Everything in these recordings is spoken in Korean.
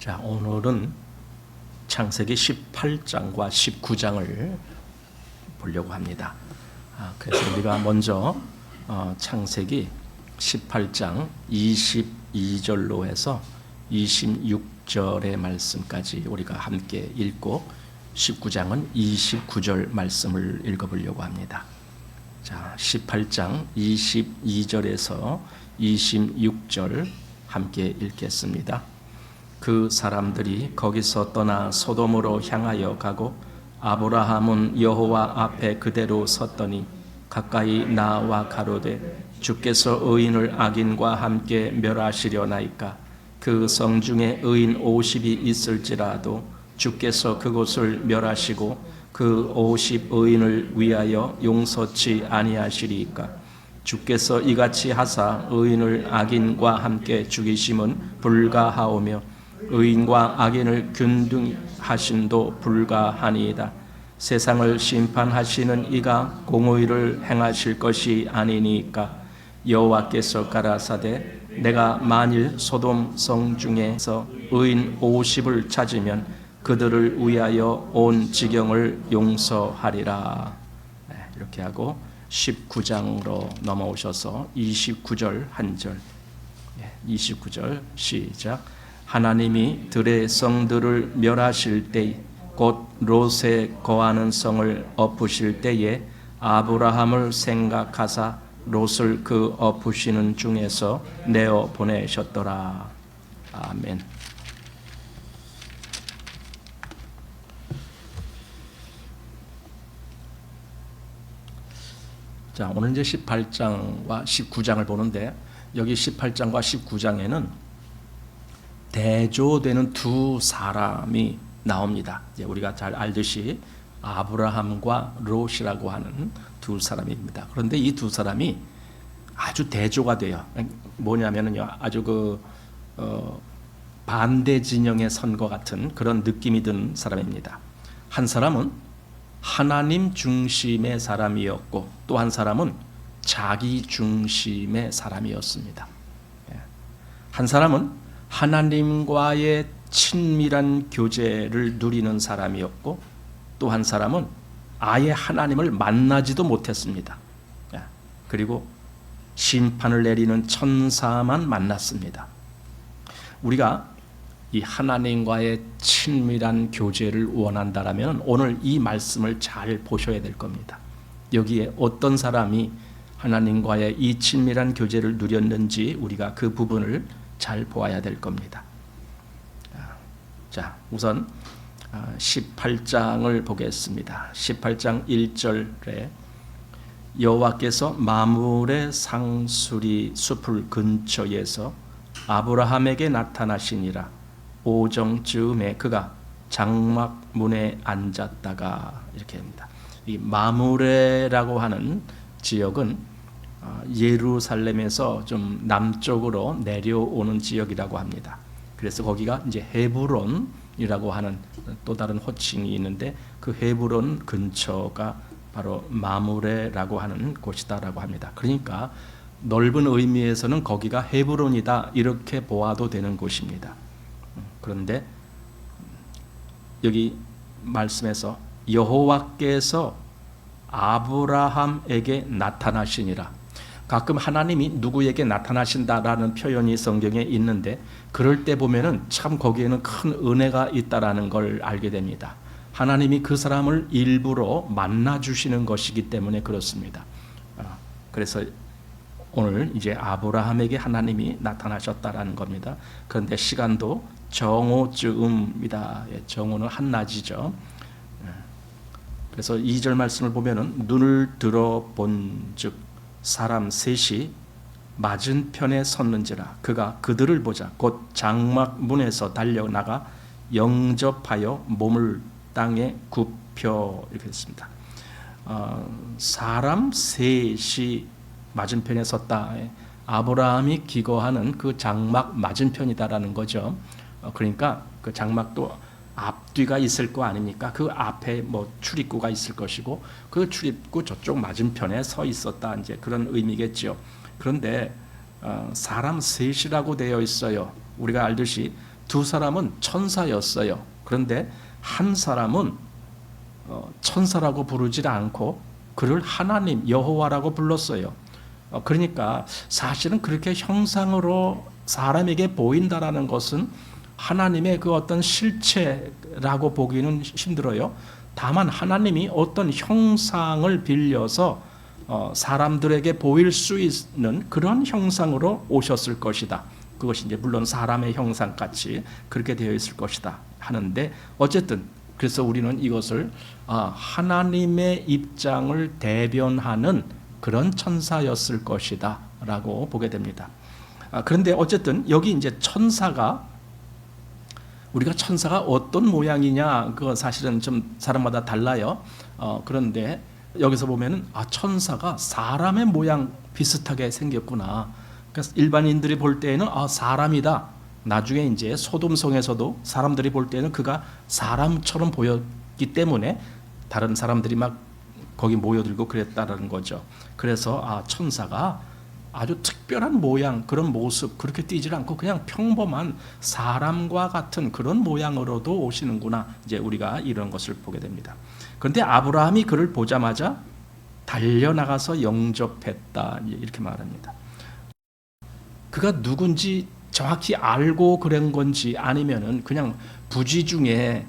자, 오늘은 창세기 18장과 19장을 보려고 합니다. 그래서 우리가 먼저 창세기 18장 22절로 해서 26절의 말씀까지 우리가 함께 읽고 19장은 29절 말씀을 읽어보려고 합니다. 자, 18장 22절에서 26절 함께 읽겠습니다. 그 사람들이 거기서 떠나 소돔으로 향하여 가고 아브라함은 여호와 앞에 그대로 섰더니 가까이 나와 가로되 주께서 의인을 악인과 함께 멸하시려나이까. 그 성 중에 의인 50이 있을지라도 주께서 그곳을 멸하시고 그 50 의인을 위하여 용서치 아니하시리이까. 주께서 이같이 하사 의인을 악인과 함께 죽이심은 불가하오며 의인과 악인을 균등하심도 불가하니이다. 세상을 심판하시는 이가 공의를 행하실 것이 아니니까. 여호와께서 가라사대 내가 만일 소돔 성 중에서 의인 50을 찾으면 그들을 위하여 온 지경을 용서하리라. 이렇게 하고 19장으로 넘어오셔서 29절 한 절, 29절 시작. 하나님이 들의 성들을 멸하실 때 곧 롯에 거하는 성을 엎으실 때에 아브라함을 생각하사 롯을 그 엎으시는 중에서 내어 보내셨더라. 아멘. 자, 오늘 이제 18장과 19장을 보는데 여기 18장과 19장에는 대조되는 두 사람이 나옵니다. 이제 우리가 잘 알듯이 아브라함과 롯이라고 하는 두 사람입니다. 그런데 이 두 사람이 아주 대조가 돼요. 뭐냐면은요, 아주 반대 진영에 선 것 같은 그런 느낌이 드는 사람입니다. 한 사람은 하나님 중심의 사람이었고 또 한 사람은 자기 중심의 사람이었습니다. 한 사람은 하나님과의 친밀한 교제를 누리는 사람이었고 또 한 사람은 아예 하나님을 만나지도 못했습니다. 그리고 심판을 내리는 천사만 만났습니다. 우리가 이 하나님과의 친밀한 교제를 원한다라면 오늘 이 말씀을 잘 보셔야 될 겁니다. 여기에 어떤 사람이 하나님과의 이 친밀한 교제를 누렸는지 우리가 그 부분을 잘 보아야 될 겁니다. 자, 우선 18장을 보겠습니다. 18장 1절에 여호와께서 마므레 상수리 숲을 근처에서 아브라함에게 나타나시니라. 오정쯤에 그가 장막 문에 앉았다가 이렇게 합니다. 이 마므레라고 하는 지역은 예루살렘에서 좀 남쪽으로 내려오는 지역이라고 합니다. 그래서 거기가 이제 헤브론이라고 하는 또 다른 호칭이 있는데 그 헤브론 근처가 바로 마므레라고 하는 곳이다라고 합니다. 그러니까 넓은 의미에서는 거기가 헤브론이다 이렇게 보아도 되는 곳입니다. 그런데 여기 말씀에서 여호와께서 아브라함에게 나타나시니라. 가끔 하나님이 누구에게 나타나신다라는 표현이 성경에 있는데 그럴 때 보면은 참 거기에는 큰 은혜가 있다라는 걸 알게 됩니다. 하나님이 그 사람을 일부러 만나 주시는 것이기 때문에 그렇습니다. 그래서 오늘 이제 아브라함에게 하나님이 나타나셨다라는 겁니다. 그런데 시간도 정오쯤이다. 정오는 한낮이죠. 그래서 2절 말씀을 보면은 눈을 들어본즉 사람 셋이 맞은편에 섰는지라. 그가 그들을 보자 곧 장막 문에서 달려나가 영접하여 몸을 땅에 굽혀 이렇게 했습니다. 사람 셋이 맞은편에 섰다. 아브라함이 기거하는 그 장막 맞은편이다라는 거죠. 그러니까 그 장막도 앞뒤가 있을 거 아닙니까? 그 앞에 뭐 출입구가 있을 것이고 그 출입구 저쪽 맞은편에 서 있었다. 이제 그런 의미겠죠. 그런데 사람 셋이라고 되어 있어요. 우리가 알듯이 두 사람은 천사였어요. 그런데 한 사람은 천사라고 부르지 않고 그를 하나님 여호와라고 불렀어요. 그러니까 사실은 그렇게 형상으로 사람에게 보인다라는 것은 하나님의 그 어떤 실체라고 보기는 힘들어요. 다만 하나님이 어떤 형상을 빌려서 사람들에게 보일 수 있는 그런 형상으로 오셨을 것이다. 그것이 이제 물론 사람의 형상같이 그렇게 되어 있을 것이다 하는데, 어쨌든 그래서 우리는 이것을 하나님의 입장을 대변하는 그런 천사였을 것이다 라고 보게 됩니다. 그런데 어쨌든 여기 이제 우리가 천사가 어떤 모양이냐, 그건 사실은 좀 사람마다 달라요. 그런데 여기서 보면은 천사가 사람의 모양 비슷하게 생겼구나. 그래서 일반인들이 볼 때에는 사람이다. 나중에 이제 소돔성에서도 사람들이 볼 때는 그가 사람처럼 보였기 때문에 다른 사람들이 막 거기 모여들고 그랬다라는 거죠. 그래서 천사가 아주 특별한 모양, 그런 모습 그렇게 띄질 않고 그냥 평범한 사람과 같은 그런 모양으로도 오시는구나. 이제 우리가 이런 것을 보게 됩니다. 그런데 아브라함이 그를 보자마자 달려나가서 영접했다, 이렇게 말합니다. 그가 누군지 정확히 알고 그런 건지 아니면은 그냥 부지 중에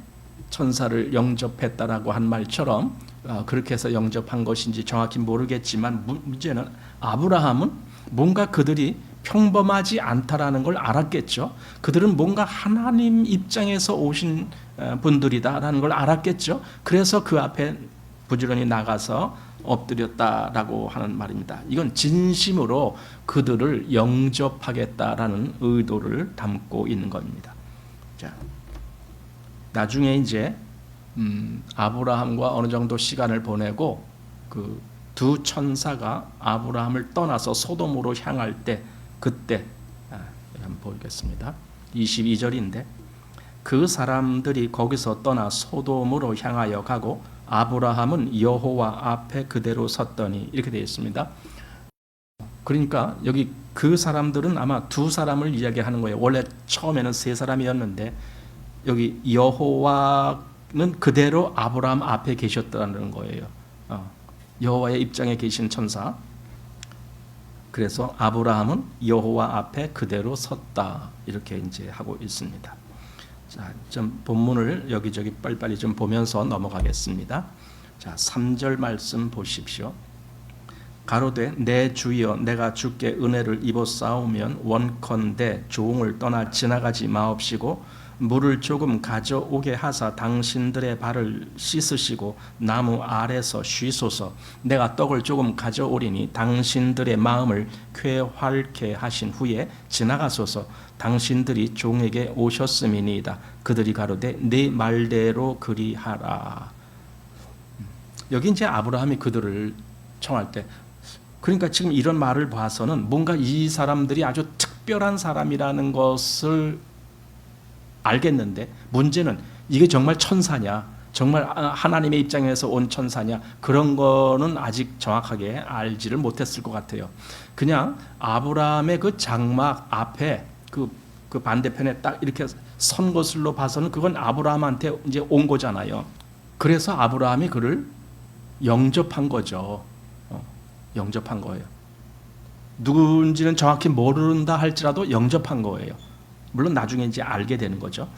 천사를 영접했다라고 한 말처럼 그렇게 해서 영접한 것인지 정확히 모르겠지만, 문제는 아브라함은 뭔가 그들이 평범하지 않다라는 걸 알았겠죠. 그들은 뭔가 하나님 입장에서 오신 분들이다라는 걸 알았겠죠. 그래서 그 앞에 부지런히 나가서 엎드렸다라고 하는 말입니다. 이건 진심으로 그들을 영접하겠다라는 의도를 담고 있는 겁니다. 자, 나중에 이제 아브라함과 어느 정도 시간을 보내고 그 두 천사가 아브라함을 떠나서 소돔으로 향할 때, 그때 한번 보겠습니다. 22절인데 그 사람들이 거기서 떠나 소돔으로 향하여 가고 아브라함은 여호와 앞에 그대로 섰더니, 이렇게 되어 있습니다. 그러니까 여기 그 사람들은 아마 두 사람을 이야기하는 거예요. 원래 처음에는 세 사람이었는데 여기 여호와는 그대로 아브라함 앞에 계셨다는 거예요. 여호와의 입장에 계신 천사. 그래서 아브라함은 여호와 앞에 그대로 섰다, 이렇게 이제 하고 있습니다. 자, 좀 본문을 여기저기 빨리빨리 좀 보면서 넘어가겠습니다. 자, 3절 말씀 보십시오. 가로되 내 주여 내가 주께 은혜를 입어 싸우면 원컨대 조응을 떠나 지나가지 마옵시고 물을 조금 가져오게 하사 당신들의 발을 씻으시고 나무 아래서 쉬소서. 내가 떡을 조금 가져오리니 당신들의 마음을 쾌활케 하신 후에 지나가소서. 당신들이 종에게 오셨음이니이다. 그들이 가로되 네 말대로 그리하라. 여기 이제 아브라함이 그들을 청할 때, 그러니까 지금 이런 말을 봐서는 뭔가 이 사람들이 아주 특별한 사람이라는 것을 알겠는데, 문제는 이게 정말 천사냐, 정말 하나님의 입장에서 온 천사냐, 그런 거는 아직 정확하게 알지를 못했을 것 같아요. 그냥 아브라함의 그 장막 앞에 그 반대편에 딱 이렇게 선 것으로 봐서는 그건 아브라함한테 이제 온 거잖아요. 그래서 아브라함이 그를 영접한 거죠. 영접한 거예요. 누군지는 정확히 모른다 할지라도 영접한 거예요. 물론 나중에 이제 알게 되는 거죠.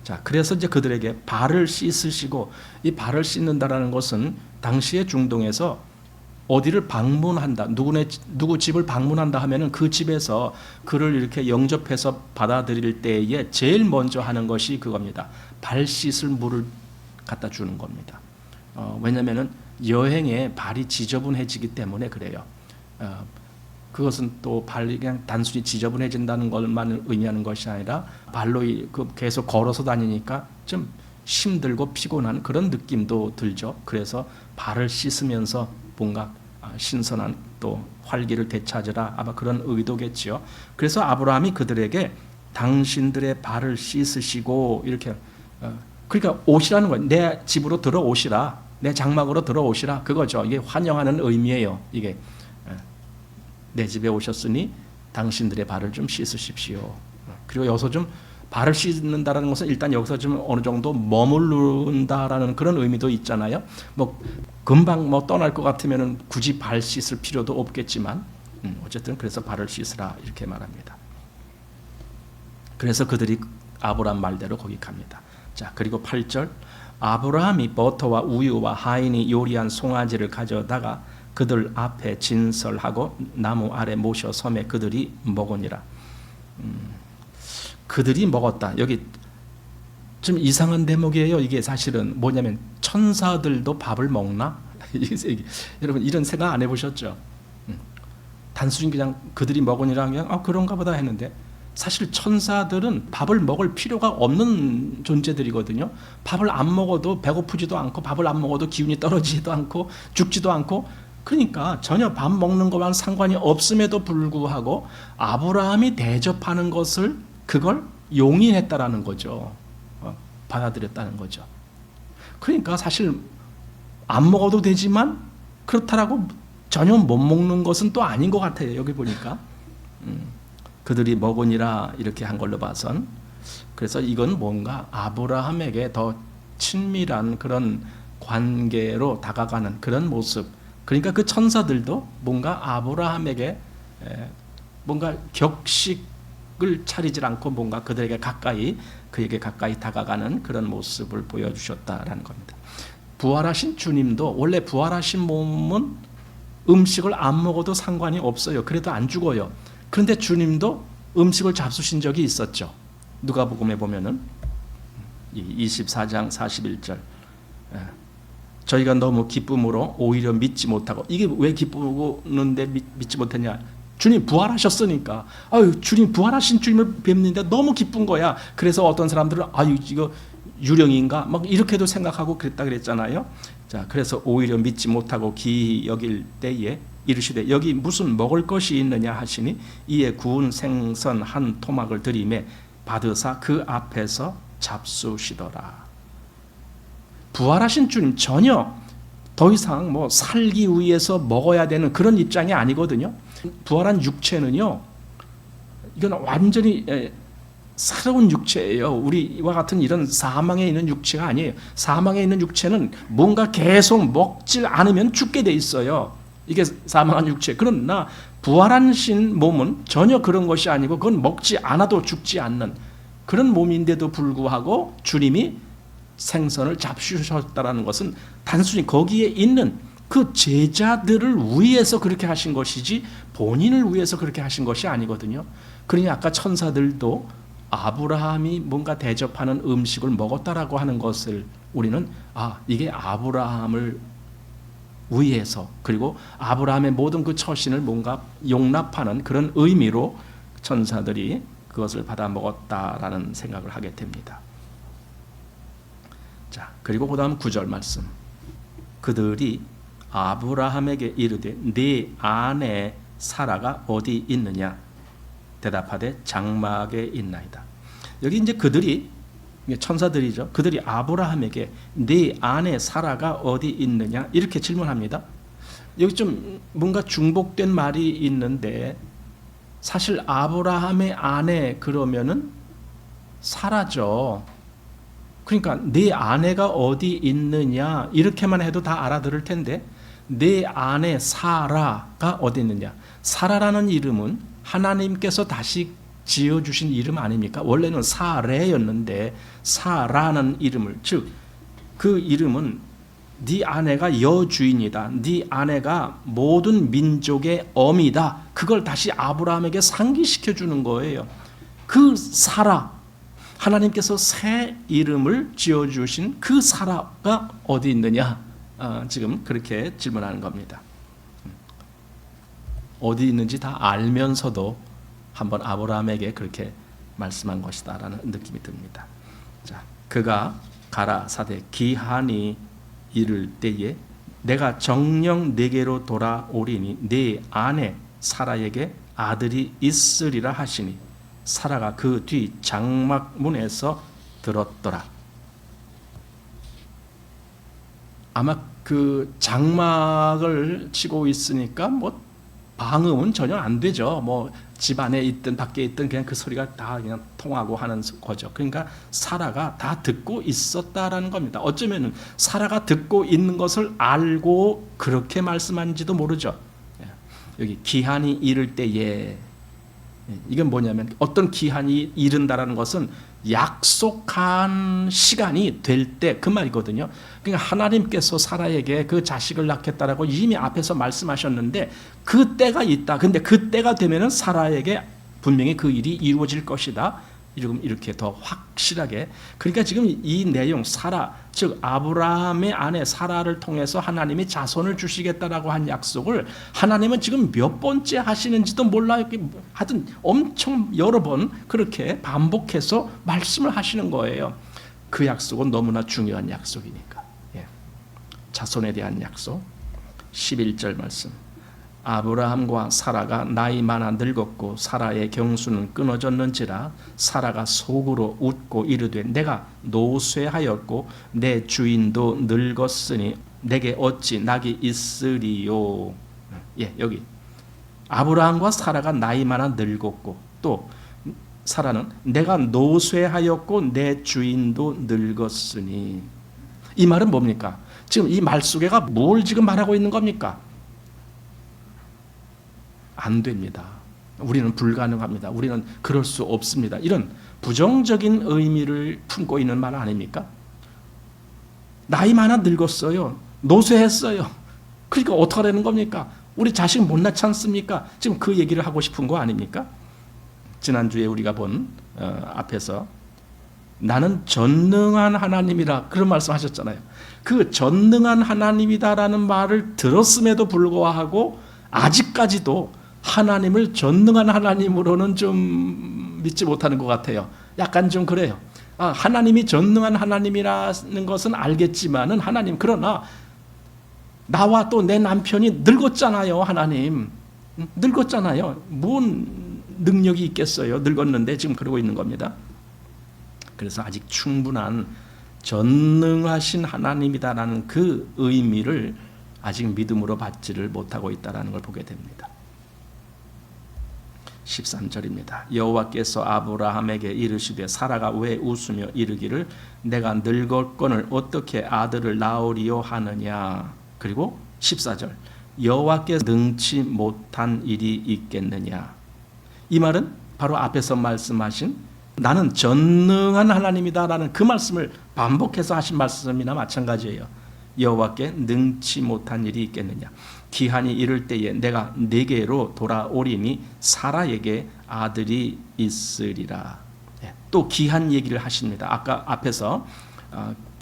자, 그래서 이제 그들에게 발을 씻으시고, 이 발을 씻는다라는 것은 당시의 중동에서 어디를 방문한다, 누구 집을 방문한다 하면은 그 집에서 그를 이렇게 영접해서 받아들일 때에 제일 먼저 하는 것이 그겁니다. 발 씻을 물을 갖다 주는 겁니다. 왜냐면은 여행에 발이 지저분해지기 때문에 그래요. 그것은 또 발이 그냥 단순히 지저분해진다는 것만 의미하는 것이 아니라 발로 계속 걸어서 다니니까 좀 힘들고 피곤한 그런 느낌도 들죠. 그래서 발을 씻으면서 뭔가 신선한 또 활기를 되찾으라, 아마 그런 의도겠지요. 그래서 아브라함이 그들에게 당신들의 발을 씻으시고, 이렇게 그러니까 오시라는 거예요. 내 집으로 들어오시라, 내 장막으로 들어오시라, 그거죠. 이게 환영하는 의미예요. 이게 내 집에 오셨으니 당신들의 발을 좀 씻으십시오. 그리고 여기서 좀 발을 씻는다라는 것은 일단 여기서 좀 어느 정도 머무른다라는 그런 의미도 있잖아요. 뭐 금방 뭐 떠날 것 같으면은 굳이 발 씻을 필요도 없겠지만 어쨌든 그래서 발을 씻으라 이렇게 말합니다. 그래서 그들이 아브라함 말대로 거기 갑니다. 자, 그리고 8절 아브라함이 버터와 우유와 하인이 요리한 송아지를 가져다가 그들 앞에 진설하고 나무 아래 모셔 섬에 그들이 먹으니라. 그들이 먹었다. 여기 좀 이상한 대목이에요. 이게 사실은 뭐냐면 천사들도 밥을 먹나? 여러분 이런 생각 안 해보셨죠? 단순히 그냥 그들이 먹으니라 그냥 그런가 보다 했는데 사실 천사들은 밥을 먹을 필요가 없는 존재들이거든요. 밥을 안 먹어도 배고프지도 않고 밥을 안 먹어도 기운이 떨어지지도 않고 죽지도 않고 그러니까 전혀 밥 먹는 것만 상관이 없음에도 불구하고 아브라함이 대접하는 것을 그걸 용인했다라는 거죠. 받아들였다는 거죠. 그러니까 사실 안 먹어도 되지만 그렇다라고 전혀 못 먹는 것은 또 아닌 것 같아요. 여기 보니까 그들이 먹으니라 이렇게 한 걸로 봐선 그래서 이건 뭔가 아브라함에게 더 친밀한 그런 관계로 다가가는 그런 모습. 그러니까 그 천사들도 뭔가 아브라함에게 뭔가 격식을 차리지 않고 뭔가 그들에게 가까이 그에게 가까이 다가가는 그런 모습을 보여주셨다라는 겁니다. 부활하신 주님도 원래 부활하신 몸은 음식을 안 먹어도 상관이 없어요. 그래도 안 죽어요. 그런데 주님도 음식을 잡수신 적이 있었죠. 누가복음에 보면은 24장 41절 저희가 너무 기쁨으로 오히려 믿지 못하고 이게 왜 기쁘는데 믿지 못했냐? 주님 부활하셨으니까 주님 부활하신 주님을 뵙는데 너무 기쁜 거야. 그래서 어떤 사람들은 이거 유령인가 막 이렇게도 생각하고 그랬다 그랬잖아요. 자, 그래서 오히려 믿지 못하고 기이 여길 때에 이르시되 여기 무슨 먹을 것이 있느냐 하시니 이에 구운 생선 한 토막을 들이매 받으사 그 앞에서 잡수시더라. 부활하신 주님 전혀 더 이상 뭐 살기 위해서 먹어야 되는 그런 입장이 아니거든요. 부활한 육체는요, 이건 완전히 새로운 육체예요. 우리와 같은 이런 사망에 있는 육체가 아니에요. 사망에 있는 육체는 뭔가 계속 먹질 않으면 죽게 돼 있어요. 이게 사망한 육체. 그러나 부활하신 몸은 전혀 그런 것이 아니고 그건 먹지 않아도 죽지 않는 그런 몸인데도 불구하고 주님이 생선을 잡수셨다라는 것은 단순히 거기에 있는 그 제자들을 위해서 그렇게 하신 것이지 본인을 위해서 그렇게 하신 것이 아니거든요. 그러니 아까 천사들도 아브라함이 뭔가 대접하는 음식을 먹었다라고 하는 것을 우리는 이게 아브라함을 위해서 그리고 아브라함의 모든 그 처신을 뭔가 용납하는 그런 의미로 천사들이 그것을 받아 먹었다라는 생각을 하게 됩니다. 자, 그리고 그 다음 9절 말씀. 그들이 아브라함에게 이르되 네 아내 사라가 어디 있느냐? 대답하되 장막에 있나이다. 여기 이제 그들이 천사들이죠. 그들이 아브라함에게 네 아내 사라가 어디 있느냐? 이렇게 질문합니다. 여기 좀 뭔가 중복된 말이 있는데 사실 아브라함의 아내 그러면은 사라죠. 그러니까 네 아내가 어디 있느냐 이렇게만 해도 다 알아들을 텐데 네 아내 사라가 어디 있느냐. 사라라는 이름은 하나님께서 다시 지어주신 이름 아닙니까? 원래는 사레였는데 사라는 이름을 즉 그 이름은 네 아내가 여주인이다. 네 아내가 모든 민족의 어미다. 그걸 다시 아브라함에게 상기시켜 주는 거예요. 그 사라 하나님께서 새 이름을 지어주신 그 사라가 어디 있느냐? 지금 그렇게 질문하는 겁니다. 어디 있는지 다 알면서도 한번 아브라함에게 그렇게 말씀한 것이다라는 느낌이 듭니다. 자, 그가 가라사대 기한이 이를 때에 내가 정녕 네게로 돌아오리니 네 아내 사라에게 아들이 있으리라 하시니 사라가 그 뒤 장막문에서 들었더라. 아마 그 장막을 치고 있으니까 뭐 방음은 전혀 안 되죠. 뭐 집 안에 있든 밖에 있든 그냥 그 소리가 다 그냥 통하고 하는 거죠. 그러니까 사라가 다 듣고 있었다라는 겁니다. 어쩌면은 사라가 듣고 있는 것을 알고 그렇게 말씀한지도 모르죠. 여기 기한이 이를 때에, 이건 뭐냐면 어떤 기한이 이른다라는 것은 약속한 시간이 될 때 그 말이거든요. 그러니까 하나님께서 사라에게 그 자식을 낳겠다라고 이미 앞에서 말씀하셨는데 그 때가 있다. 근데 그 때가 되면은 사라에게 분명히 그 일이 이루어질 것이다. 이렇게 더 확실하게. 그러니까 지금 이 내용 사라, 즉 아브라함의 아내 사라를 통해서 하나님이 자손을 주시겠다라고 한 약속을 하나님은 지금 몇 번째 하시는지도 몰라요. 하여튼 엄청 여러 번 그렇게 반복해서 말씀을 하시는 거예요. 그 약속은 너무나 중요한 약속이니까. 자손에 대한 약속. 11절 말씀. 아브라함과 사라가 나이 많아 늙었고 사라의 경수는 끊어졌는지라 사라가 속으로 웃고 이르되 내가 노쇠하였고 내 주인도 늙었으니 내게 어찌 낙이 있으리요. 여기 아브라함과 사라가 나이 많아 늙었고 또 사라는 내가 노쇠하였고 내 주인도 늙었으니, 이 말은 뭡니까? 지금 이 말 속에가 뭘 지금 말하고 있는 겁니까? 안 됩니다. 우리는 불가능합니다. 우리는 그럴 수 없습니다. 이런 부정적인 의미를 품고 있는 말 아닙니까? 나이 많아 늙었어요. 노쇠했어요. 그러니까 어떻게 하라는 겁니까? 우리 자식 못 낳지 않습니까? 지금 그 얘기를 하고 싶은 거 아닙니까? 지난주에 우리가 본 앞에서 나는 전능한 하나님이라 그런 말씀 하셨잖아요. 그 전능한 하나님이다라는 말을 들었음에도 불구하고 아직까지도 하나님을 전능한 하나님으로는 좀 믿지 못하는 것 같아요. 약간 좀 그래요. 하나님이 전능한 하나님이라는 것은 알겠지만은 하나님, 그러나 나와 또 내 남편이 늙었잖아요. 하나님 늙었잖아요. 뭔 능력이 있겠어요. 늙었는데 지금 그러고 있는 겁니다. 그래서 아직 충분한 전능하신 하나님이다라는 그 의미를 아직 믿음으로 받지를 못하고 있다는 걸 보게 됩니다. 13절입니다. 여호와께서 아브라함에게 이르시되 사라가 왜 웃으며 이르기를 내가 늙었거늘 어떻게 아들을 낳으리요 하느냐. 그리고 14절 여호와께서 능치 못한 일이 있겠느냐. 이 말은 바로 앞에서 말씀하신 나는 전능한 하나님이다라는 그 말씀을 반복해서 하신 말씀이나 마찬가지예요. 여호와께 능치 못한 일이 있겠느냐. 기한이 이를 때에 내가 네게로 돌아오리니 사라에게 아들이 있으리라. 또 기한 얘기를 하십니다. 아까 앞에서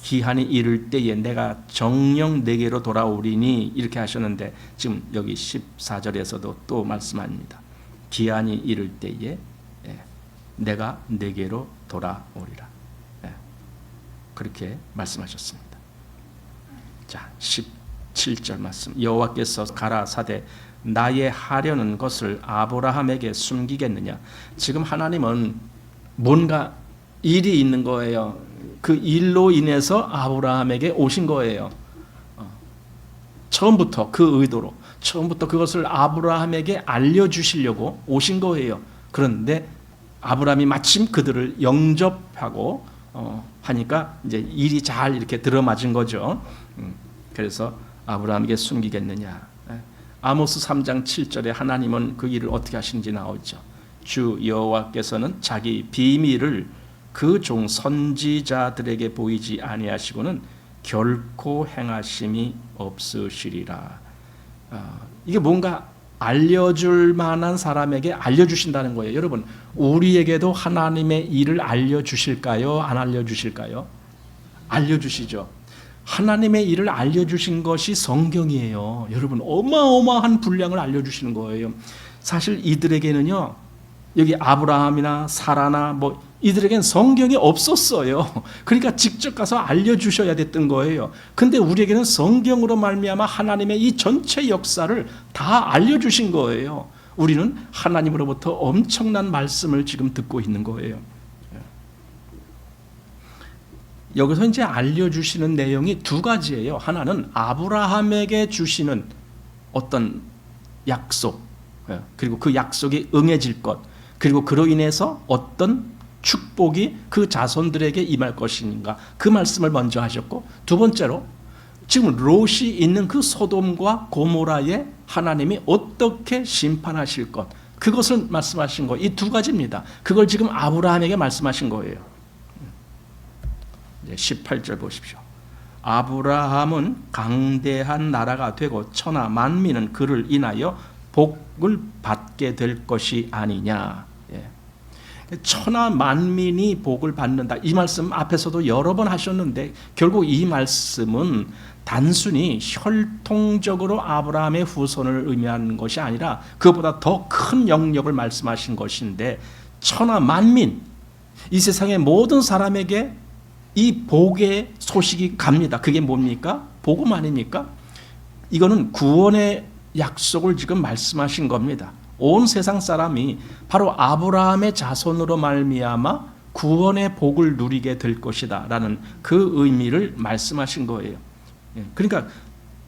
기한이 이를 때에 내가 정녕 네게로 돌아오리니 이렇게 하셨는데 지금 여기 14절에서도 또 말씀합니다. 기한이 이를 때에 내가 네게로 돌아오리라. 그렇게 말씀하셨습니다. 자, 17절 말씀. 여호와께서 가라사대 나의 하려는 것을 아브라함에게 숨기겠느냐. 지금 하나님은 뭔가 일이 있는 거예요. 그 일로 인해서 아브라함에게 오신 거예요. 처음부터 그 의도로, 처음부터 그것을 아브라함에게 알려주시려고 오신 거예요. 그런데 아브라함이 마침 그들을 영접하고 하니까 이제 일이 잘 이렇게 들어맞은 거죠. 그래서 아브라함에게 숨기겠느냐. 아모스 3장 7절에 하나님은 그 일을 어떻게 하시는지 나오죠. 주 여호와께서는 자기 비밀을 그 종 선지자들에게 보이지 아니하시고는 결코 행하심이 없으시리라. 이게 뭔가 알려줄 만한 사람에게 알려주신다는 거예요. 여러분, 우리에게도 하나님의 일을 알려주실까요? 안 알려주실까요? 알려주시죠. 하나님의 일을 알려주신 것이 성경이에요. 여러분, 어마어마한 분량을 알려주시는 거예요. 사실 이들에게는요, 여기 아브라함이나 사라나 뭐 이들에겐 성경이 없었어요. 그러니까 직접 가서 알려주셔야 됐던 거예요. 근데 우리에게는 성경으로 말미암아 하나님의 이 전체 역사를 다 알려주신 거예요. 우리는 하나님으로부터 엄청난 말씀을 지금 듣고 있는 거예요. 여기서 이제 알려주시는 내용이 두 가지예요. 하나는 아브라함에게 주시는 어떤 약속, 그리고 그 약속이 응해질 것, 그리고 그로 인해서 어떤 축복이 그 자손들에게 임할 것인가, 그 말씀을 먼저 하셨고, 두 번째로 지금 롯이 있는 그 소돔과 고모라에 하나님이 어떻게 심판하실 것, 그것을 말씀하신 거, 이 두 가지입니다. 그걸 지금 아브라함에게 말씀하신 거예요. 18절 보십시오. 아브라함은 강대한 나라가 되고 천하 만민은 그를 인하여 복을 받게 될 것이 아니냐. 천하 만민이 복을 받는다, 이 말씀 앞에서도 여러 번 하셨는데, 결국 이 말씀은 단순히 혈통적으로 아브라함의 후손을 의미하는 것이 아니라 그것보다 더 큰 영역을 말씀하신 것인데, 천하 만민, 이 세상의 모든 사람에게 이 복의 소식이 갑니다. 그게 뭡니까? 복음 아닙니까? 이거는 구원의 약속을 지금 말씀하신 겁니다. 온 세상 사람이 바로 아브라함의 자손으로 말미암아 구원의 복을 누리게 될 것이다 라는 그 의미를 말씀하신 거예요. 그러니까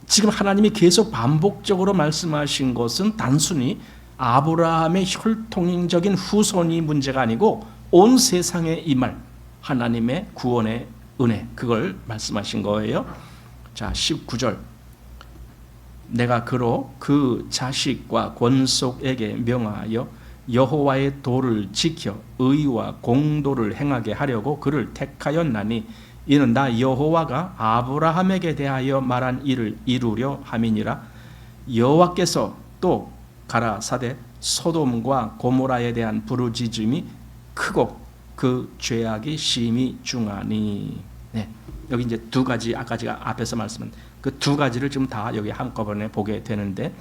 지금 하나님이 계속 반복적으로 말씀하신 것은 단순히 아브라함의 혈통적인 후손이 문제가 아니고 온 세상에 임할 하나님의 구원의 은혜, 그걸 말씀하신 거예요. 자, 19절. 내가 그로 그 자식과 권속에게 명하여 여호와의 도를 지켜 의와 공도를 행하게 하려고 그를 택하였나니 이는 나 여호와가 아브라함에게 대하여 말한 일을 이루려 함이니라. 여호와께서 또 가라사대 소돔과 고모라에 대한 부르짖음이 크고 그 죄악이 심히 중하니. 여기 이제 두 가지, 아까 제가 앞에서 말씀한 그 두 가지를 지금 다 여기 한꺼번에 보게 되는데,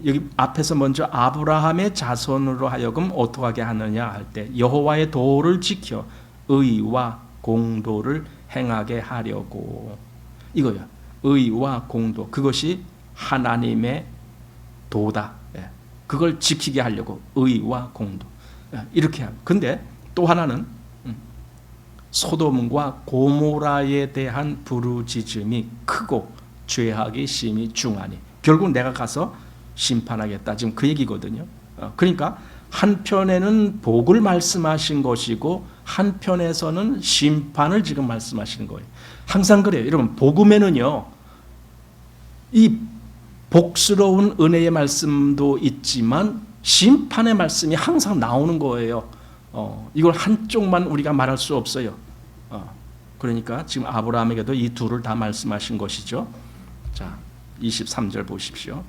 여기 앞에서 먼저 아브라함의 자손으로 하여금 어떻게 하느냐 할 때 여호와의 도를 지켜 의와 공도를 행하게 하려고, 이거야. 의와 공도, 그것이 하나님의 도다. 그걸 지키게 하려고 의와 공도, 이렇게 하고. 근데 또 하나는 소돔과 고모라에 대한 부르짖음이 크고 죄악이 심히 중하니, 결국 내가 가서 심판하겠다, 지금 그 얘기거든요. 그러니까 한편에는 복을 말씀하신 것이고 한편에서는 심판을 지금 말씀하시는 거예요. 항상 그래요. 여러분, 복음에는요, 이 복스러운 은혜의 말씀도 있지만 심판의 말씀이 항상 나오는 거예요. 이걸 한쪽만 우리가 말할 수 없어요. 그러니까 지금 아브라함에게도 이 둘을 다 말씀하신 것이죠. 자, 23절 보십시오.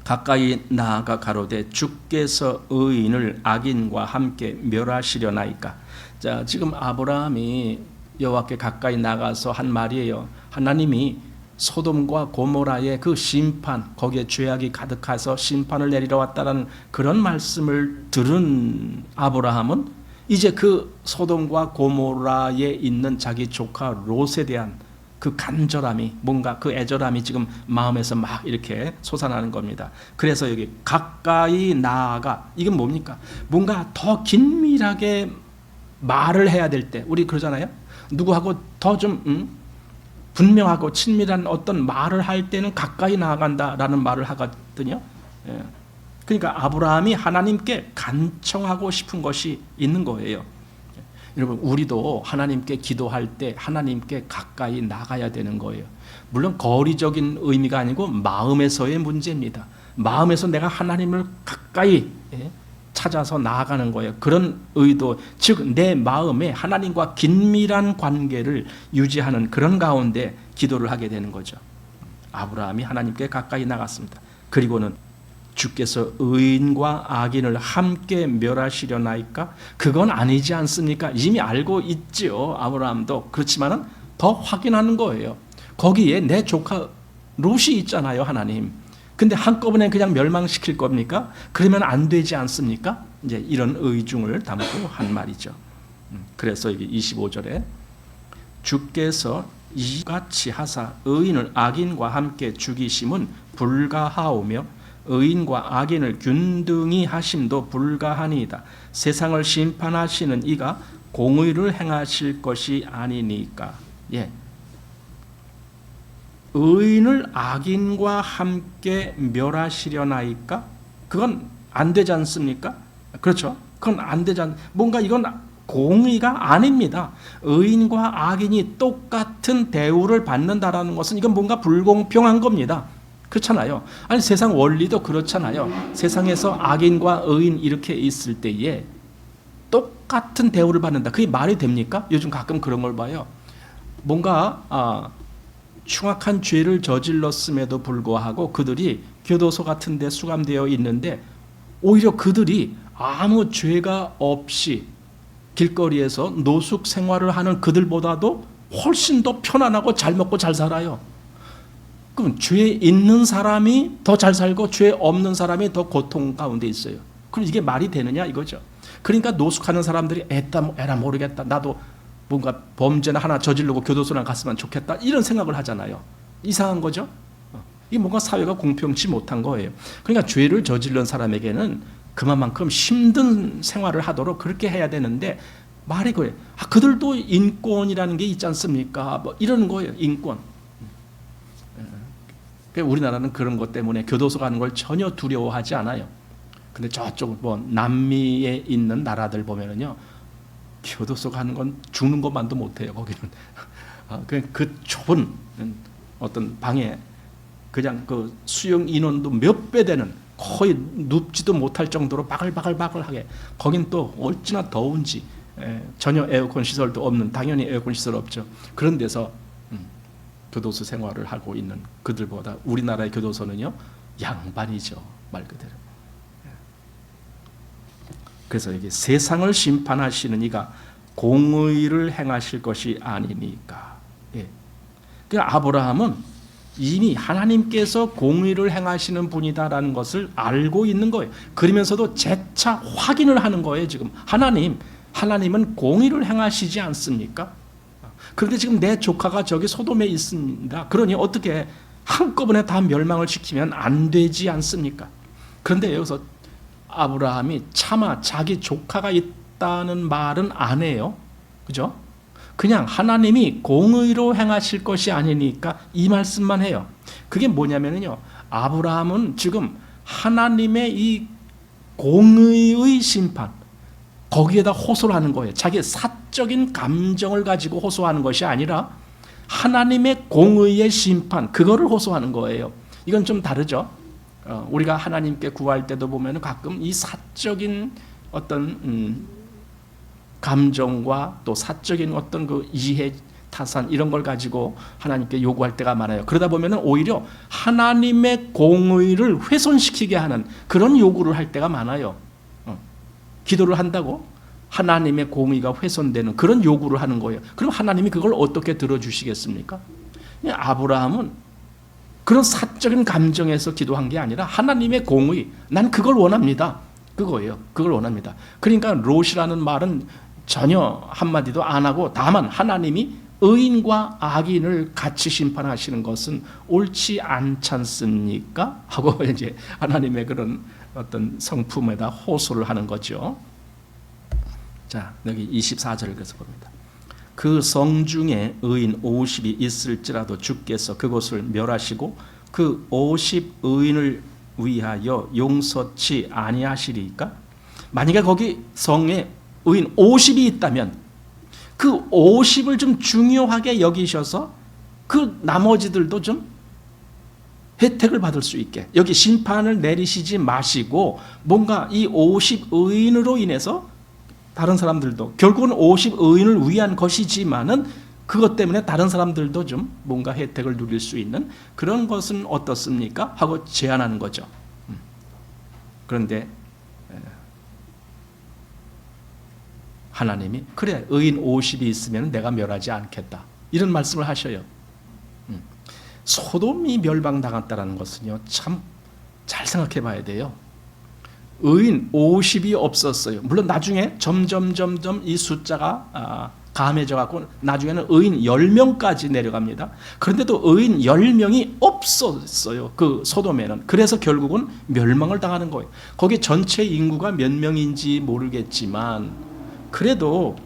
가까이 나아가 가로되 주께서 의인을 악인과 함께 멸하시려나이까. 자, 지금 아브라함이 여호와께 가까이 나가서 한 말이에요. 하나님이 소돔과 고모라의 그 심판, 거기에 죄악이 가득해서 심판을 내리러 왔다는 그런 말씀을 들은 아브라함은 이제 그 소돔과 고모라에 있는 자기 조카 롯에 대한 그 간절함이, 뭔가 그 애절함이 지금 마음에서 막 이렇게 솟아나는 겁니다. 그래서 여기 가까이 나아가, 이건 뭡니까? 뭔가 더 긴밀하게 말을 해야 될 때, 우리 그러잖아요. 누구하고 더 좀 분명하고 친밀한 어떤 말을 할 때는 가까이 나아간다라는 말을 하거든요. 그러니까 아브라함이 하나님께 간청하고 싶은 것이 있는 거예요. 여러분, 우리도 하나님께 기도할 때 하나님께 가까이 나가야 되는 거예요. 물론 거리적인 의미가 아니고 마음에서의 문제입니다. 마음에서 내가 하나님을 가까이 찾아서 나아가는 거예요. 그런 의도, 즉 내 마음에 하나님과 긴밀한 관계를 유지하는 그런 가운데 기도를 하게 되는 거죠. 아브라함이 하나님께 가까이 나갔습니다. 그리고는 주께서 의인과 악인을 함께 멸하시려나이까? 그건 아니지 않습니까? 이미 알고 있죠, 아브라함도. 그렇지만은 더 확인하는 거예요. 거기에 내 조카 롯이 있잖아요, 하나님. 근데 한꺼번에 그냥 멸망시킬 겁니까? 그러면 안 되지 않습니까? 이제 이런 의중을 담고 한 말이죠. 그래서 여기 25절에 주께서 이같이 하사 의인을 악인과 함께 죽이심은 불가하오며 의인과 악인을 균등히 하심도 불가하니이다. 세상을 심판하시는 이가 공의를 행하실 것이 아니니까. 의인을 악인과 함께 멸하시려나이까? 그건 안 되지 않습니까? 그렇죠? 그건 안 되지 뭔가 이건 공의가 아닙니다. 의인과 악인이 똑같은 대우를 받는다라는 것은 이건 뭔가 불공평한 겁니다. 그렇잖아요. 아니 세상 원리도 그렇잖아요. 세상에서 악인과 의인 이렇게 있을 때에 똑같은 대우를 받는다. 그게 말이 됩니까? 요즘 가끔 그런 걸 봐요. 뭔가 흉악한 죄를 저질렀음에도 불구하고 그들이 교도소 같은 데 수감되어 있는데 오히려 그들이 아무 죄가 없이 길거리에서 노숙 생활을 하는 그들보다도 훨씬 더 편안하고 잘 먹고 잘 살아요. 그럼 죄 있는 사람이 더 잘 살고 죄 없는 사람이 더 고통 가운데 있어요. 그럼 이게 말이 되느냐 이거죠. 그러니까 노숙하는 사람들이 에라 모르겠다. 나도 뭔가 범죄나 하나 저지르고 교도소나 갔으면 좋겠다. 이런 생각을 하잖아요. 이상한 거죠. 이게 뭔가 사회가 공평치 못한 거예요. 그러니까 죄를 저지른 사람에게는 그만큼 힘든 생활을 하도록 그렇게 해야 되는데 말이 그래요. 그들도 인권이라는 게 있지 않습니까? 뭐 이러는 거예요. 인권. 우리나라는 그런 것 때문에 교도소 가는 걸 전혀 두려워하지 않아요. 근데 저쪽 뭐 남미에 있는 나라들 보면은요, 교도소 가는 건 죽는 것만도 못해요. 거기는 그 좁은 어떤 방에 그냥 그 수용 인원도 몇 배 되는 거의 눕지도 못할 정도로 바글바글하게 거긴 또 어찌나 더운지 전혀 에어컨 시설도 없는 당연히 에어컨 시설 없죠. 그런 데서 교도소 생활을 하고 있는 그들보다 우리나라의 교도소는요 양반이죠 말 그대로. 그래서 이게 세상을 심판하시는 이가 공의를 행하실 것이 아니니까. 그러니까 아브라함은 이미 하나님께서 공의를 행하시는 분이다라는 것을 알고 있는 거예요. 그러면서도 재차 확인을 하는 거예요. 지금 하나님은 공의를 행하시지 않습니까? 그런데 지금 내 조카가 저기 소돔에 있습니다. 그러니 어떻게 한꺼번에 다 멸망을 시키면 안 되지 않습니까? 그런데 여기서 아브라함이 차마 자기 조카가 있다는 말은 안 해요. 그죠? 그냥 하나님이 공의로 행하실 것이 아니니까 이 말씀만 해요. 그게 뭐냐면요. 아브라함은 지금 하나님의 이 공의의 심판, 거기에다 호소를 하는 거예요. 자기의 사적인 감정을 가지고 호소하는 것이 아니라 하나님의 공의의 심판, 그거를 호소하는 거예요. 이건 좀 다르죠. 우리가 하나님께 구할 때도 보면 가끔 이 사적인 어떤 감정과 또 사적인 어떤 그 이해, 타산 이런 걸 가지고 하나님께 요구할 때가 많아요. 그러다 보면 오히려 하나님의 공의를 훼손시키게 하는 그런 요구를 할 때가 많아요. 기도를 한다고 하나님의 공의가 훼손되는 그런 요구를 하는 거예요. 그럼 하나님이 그걸 어떻게 들어주시겠습니까? 아브라함은 그런 사적인 감정에서 기도한 게 아니라 하나님의 공의, 난 그걸 원합니다. 그거예요. 그걸 원합니다. 그러니까 롯이라는 말은 전혀 한마디도 안 하고 다만 하나님이 의인과 악인을 같이 심판하시는 것은 옳지 않지 않습니까? 하고 이제 하나님의 그런 어떤 성품에다 호소를 하는 거죠. 자, 여기 24절을 그래서 봅니다. 그 성중에 의인 50이 있을지라도 주께서 그곳을 멸하시고 그 50 의인을 위하여 용서치 아니하시리까? 만약에 거기 성에 의인 50이 있다면 그 50을 좀 중요하게 여기셔서 그 나머지들도 좀 혜택을 받을 수 있게 여기 심판을 내리시지 마시고 뭔가 이 50 의인으로 인해서 다른 사람들도 결국은 50 의인을 위한 것이지만은 그것 때문에 다른 사람들도 좀 뭔가 혜택을 누릴 수 있는 그런 것은 어떻습니까? 하고 제안하는 거죠. 그런데 하나님이 그래 의인 50이 있으면 내가 멸하지 않겠다 이런 말씀을 하셔요. 소돔이 멸망당했다는 것은요 참 잘 생각해 봐야 돼요. 의인 50이 없었어요. 물론 나중에 점점 이 숫자가 감해져 갖고 나중에는 의인 10명까지 내려갑니다. 그런데도 의인 10명이 없었어요. 그 소돔에는. 그래서 결국은 멸망을 당하는 거예요. 거기 전체 인구가 몇 명인지 모르겠지만 그래도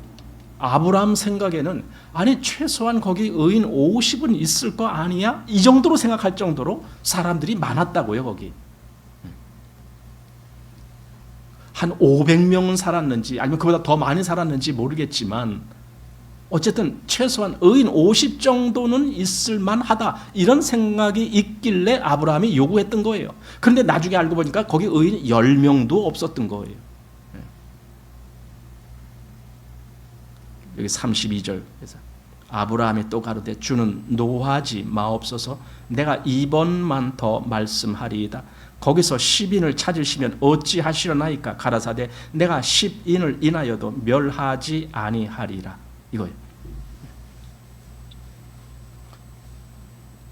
아브라함 생각에는 아니 최소한 거기 의인 50은 있을 거 아니야? 이 정도로 생각할 정도로 사람들이 많았다고요. 거기 한 500명은 살았는지 아니면 그보다 더 많이 살았는지 모르겠지만 어쨌든 최소한 의인 50 정도는 있을 만하다, 이런 생각이 있길래 아브라함이 요구했던 거예요. 그런데 나중에 알고 보니까 거기 의인 10명도 없었던 거예요. 여기 32절 아브라함이 또 가로되 주는 노하지 마옵소서, 내가 2번만 더 말씀하리이다. 거기서 10인을 찾으시면 어찌하시려나이까? 가라사대 내가 10인을 인하여도 멸하지 아니하리라. 이거예요.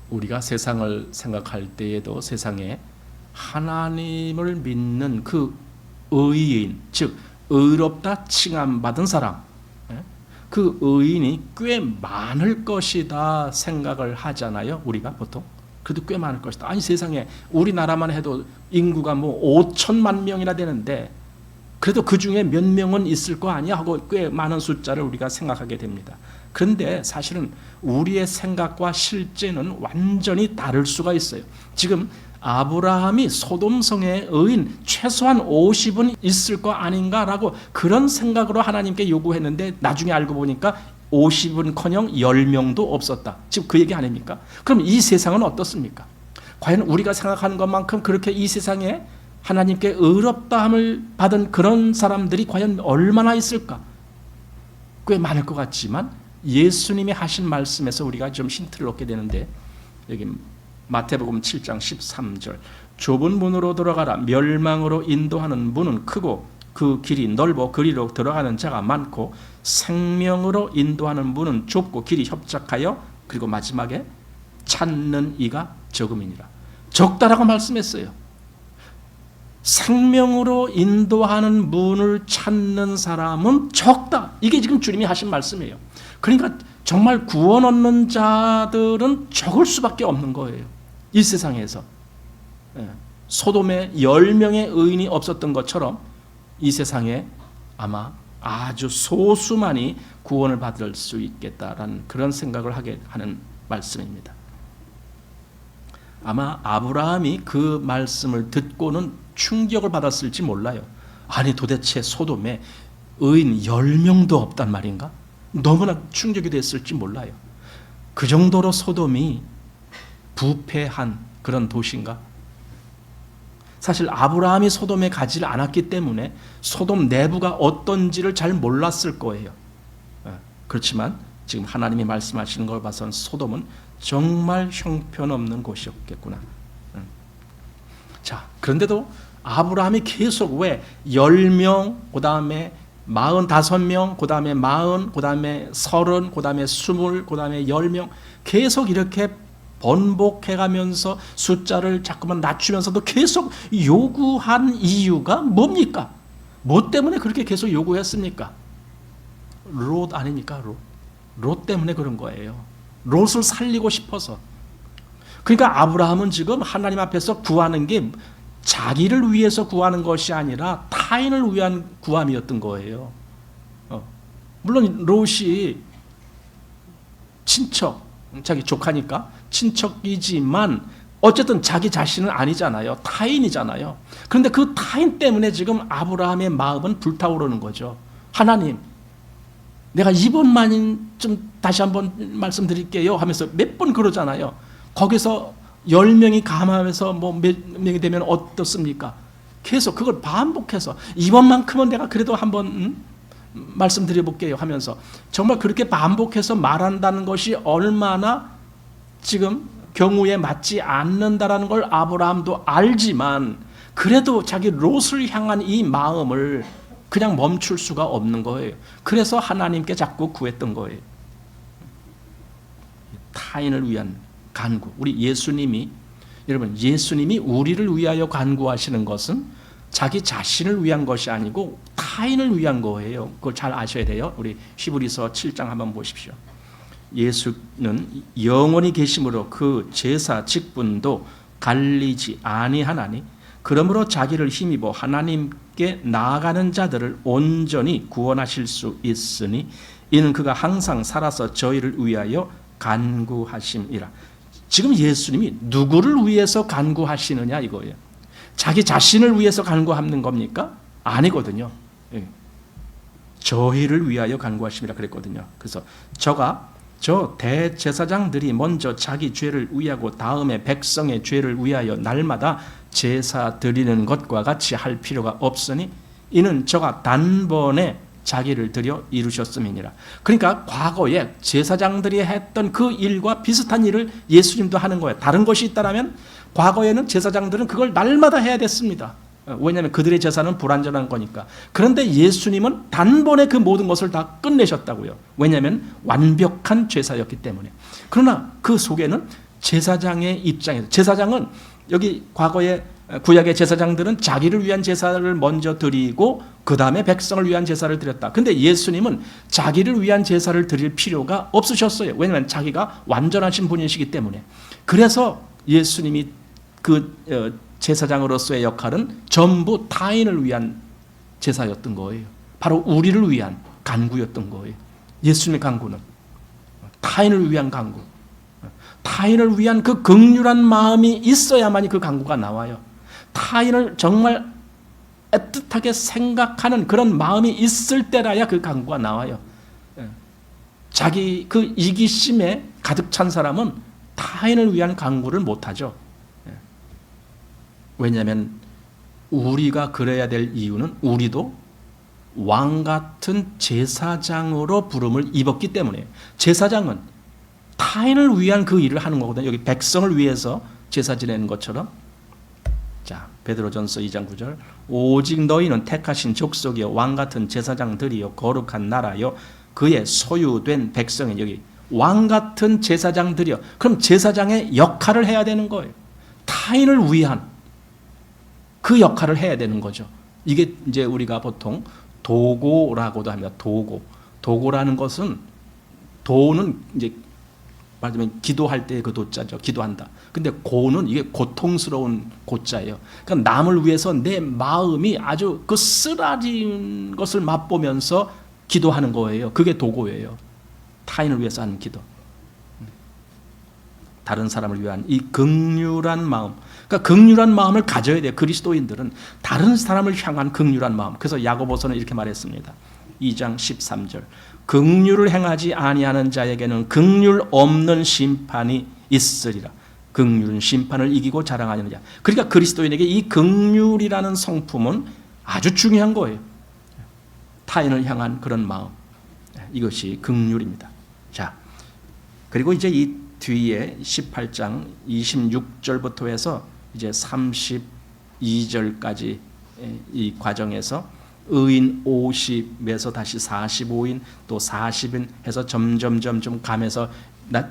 우리가 세상을 생각할 때에도 세상에 하나님을 믿는 그 의인, 즉 의롭다 칭함받은 사람, 그 의인이 꽤 많을 것이다 생각을 하잖아요. 우리가 보통 그래도 꽤 많을 것이다. 아니 세상에 우리나라만 해도 인구가 뭐 5천만 명이나 되는데 그래도 그 중에 몇 명은 있을 거 아니야 하고 꽤 많은 숫자를 우리가 생각하게 됩니다. 그런데 사실은 우리의 생각과 실제는 완전히 다를 수가 있어요. 지금 아브라함이 소돔성의 의인 최소한 50은 있을 거 아닌가라고 그런 생각으로 하나님께 요구했는데 나중에 알고 보니까 50은커녕 10명도 없었다. 지금 그 얘기 아닙니까? 그럼 이 세상은 어떻습니까? 과연 우리가 생각하는 것만큼 그렇게 이 세상에 하나님께 의롭다함을 받은 그런 사람들이 과연 얼마나 있을까? 꽤 많을 것 같지만 예수님이 하신 말씀에서 우리가 좀 힌트를 얻게 되는데, 여기 마태복음 7장 13절 좁은 문으로 들어가라. 멸망으로 인도하는 문은 크고 그 길이 넓어 그리로 들어가는 자가 많고 생명으로 인도하는 문은 좁고 길이 협착하여 그리고 마지막에 찾는 이가 적음이니라. 적다라고 말씀했어요. 생명으로 인도하는 문을 찾는 사람은 적다. 이게 지금 주님이 하신 말씀이에요. 그러니까 정말 구원 얻는 자들은 적을 수밖에 없는 거예요. 이 세상에서 소돔에 10명의 의인이 없었던 것처럼 이 세상에 아마 아주 소수만이 구원을 받을 수 있겠다라는 그런 생각을 하게 하는 말씀입니다. 아마 아브라함이 그 말씀을 듣고는 충격을 받았을지 몰라요. 아니 도대체 소돔에 의인 10명도 없단 말인가? 너무나 충격이 됐을지 몰라요. 그 정도로 소돔이 부패한 그런 도시인가? 사실 아브라함이 소돔에 가지 않았기 때문에 소돔 내부가 어떤지를 잘 몰랐을 거예요. 그렇지만 지금 하나님이 말씀하시는 걸 봐서는 소돔은 정말 형편없는 곳이었겠구나. 자, 그런데도 아브라함이 계속 왜 10명, 그 다음에 45명, 그 다음에 40, 그 다음에 30, 그 다음에 20, 그 다음에 10명 계속 이렇게 번복해가면서 숫자를 자꾸만 낮추면서도 계속 요구한 이유가 뭡니까? 뭐 때문에 그렇게 계속 요구했습니까? 롯 아닙니까? 롯 때문에 그런 거예요. 롯을 살리고 싶어서. 그러니까 아브라함은 지금 하나님 앞에서 구하는 게 자기를 위해서 구하는 것이 아니라 타인을 위한 구함이었던 거예요. 물론 롯이 친척, 자기 조카니까 친척이지만 어쨌든 자기 자신은 아니잖아요. 타인이잖아요. 그런데 그 타인 때문에 지금 아브라함의 마음은 불타오르는 거죠. 하나님, 내가 이번만 좀 다시 한번 말씀드릴게요 하면서 몇 번 그러잖아요. 거기서 10명이 감하면서 뭐 몇 명이 되면 어떻습니까? 계속 그걸 반복해서 이번만큼은 내가 그래도 한번 말씀드려볼게요 하면서 정말 그렇게 반복해서 말한다는 것이 얼마나 지금 경우에 맞지 않는다라는 걸 아브라함도 알지만 그래도 자기 롯을 향한 이 마음을 그냥 멈출 수가 없는 거예요. 그래서 하나님께 자꾸 구했던 거예요. 타인을 위한 간구. 우리 예수님이, 여러분, 예수님이 우리를 위하여 간구하시는 것은 자기 자신을 위한 것이 아니고 타인을 위한 거예요. 그걸 잘 아셔야 돼요. 우리 히브리서 7장 한번 보십시오. 예수는 영원히 계심으로 그 제사 직분도 갈리지 아니하나니 그러므로 자기를 힘입어 하나님께 나아가는 자들을 온전히 구원하실 수 있으니 이는 그가 항상 살아서 저희를 위하여 간구하심이라. 지금 예수님이 누구를 위해서 간구하시느냐 이거예요. 자기 자신을 위해서 간구하는 겁니까? 아니거든요. 저희를 위하여 간구하심이라 그랬거든요. 그래서 저 대제사장들이 먼저 자기 죄를 위하고 다음에 백성의 죄를 위하여 날마다 제사 드리는 것과 같이 할 필요가 없으니 이는 저가 단번에 자기를 드려 이루셨음이니라. 그러니까 과거에 제사장들이 했던 그 일과 비슷한 일을 예수님도 하는 거예요. 다른 것이 있다면 과거에는 제사장들은 그걸 날마다 해야 됐습니다. 왜냐하면 그들의 제사는 불완전한 거니까. 그런데 예수님은 단번에 그 모든 것을 다 끝내셨다고요. 왜냐하면 완벽한 제사였기 때문에. 그러나 그 속에는 제사장의 입장에서, 제사장은 여기 과거에 구약의 제사장들은 자기를 위한 제사를 먼저 드리고 그 다음에 백성을 위한 제사를 드렸다. 근데 예수님은 자기를 위한 제사를 드릴 필요가 없으셨어요. 왜냐하면 자기가 완전하신 분이시기 때문에. 그래서 예수님이 그 제사장으로서의 역할은 전부 타인을 위한 제사였던 거예요. 바로 우리를 위한 간구였던 거예요. 예수님의 간구는 타인을 위한 간구, 타인을 위한 그 긍휼한 마음이 있어야만이 그 간구가 나와요. 타인을 정말 애틋하게 생각하는 그런 마음이 있을 때라야 그 간구가 나와요. 자기 그 이기심에 가득 찬 사람은 타인을 위한 간구를 못하죠. 왜냐하면 우리가 그래야 될 이유는 우리도 왕 같은 제사장으로 부름을 입었기 때문에. 제사장은 타인을 위한 그 일을 하는 거거든요. 여기 백성을 위해서 제사 지내는 것처럼. 자, 베드로전서 2장 9절. 오직 너희는 택하신 족속이요 왕 같은 제사장들이요 거룩한 나라요 그의 소유된 백성이. 여기 왕 같은 제사장들이요. 그럼 제사장의 역할을 해야 되는 거예요. 타인을 위한 그 역할을 해야 되는 거죠. 이게 이제 우리가 보통 도고라고도 합니다. 도고라는 것은, 도는 이제 말하자면 기도할 때 그 도자죠. 기도한다. 근데 고는 이게 고통스러운 고자예요. 그러니까 남을 위해서 내 마음이 아주 그 쓰라린 것을 맛보면서 기도하는 거예요. 그게 도고예요. 타인을 위해서 하는 기도. 다른 사람을 위한 이 긍휼한 마음. 그러니까 긍휼한 마음을 가져야 돼요. 그리스도인들은 다른 사람을 향한 긍휼한 마음. 그래서 야고보서는 이렇게 말했습니다. 2장 13절. 긍휼을 행하지 아니하는 자에게는 긍휼 없는 심판이 있으리라. 긍휼은 심판을 이기고 자랑하는 자. 그러니까 그리스도인에게 이 긍휼이라는 성품은 아주 중요한 거예요. 타인을 향한 그런 마음. 이것이 긍휼입니다. 자, 그리고 이제 이 뒤에 18장 26절부터 해서 이제 32절까지 이 과정에서 의인 50에서 다시 45인 또 40인 해서 점점 가면서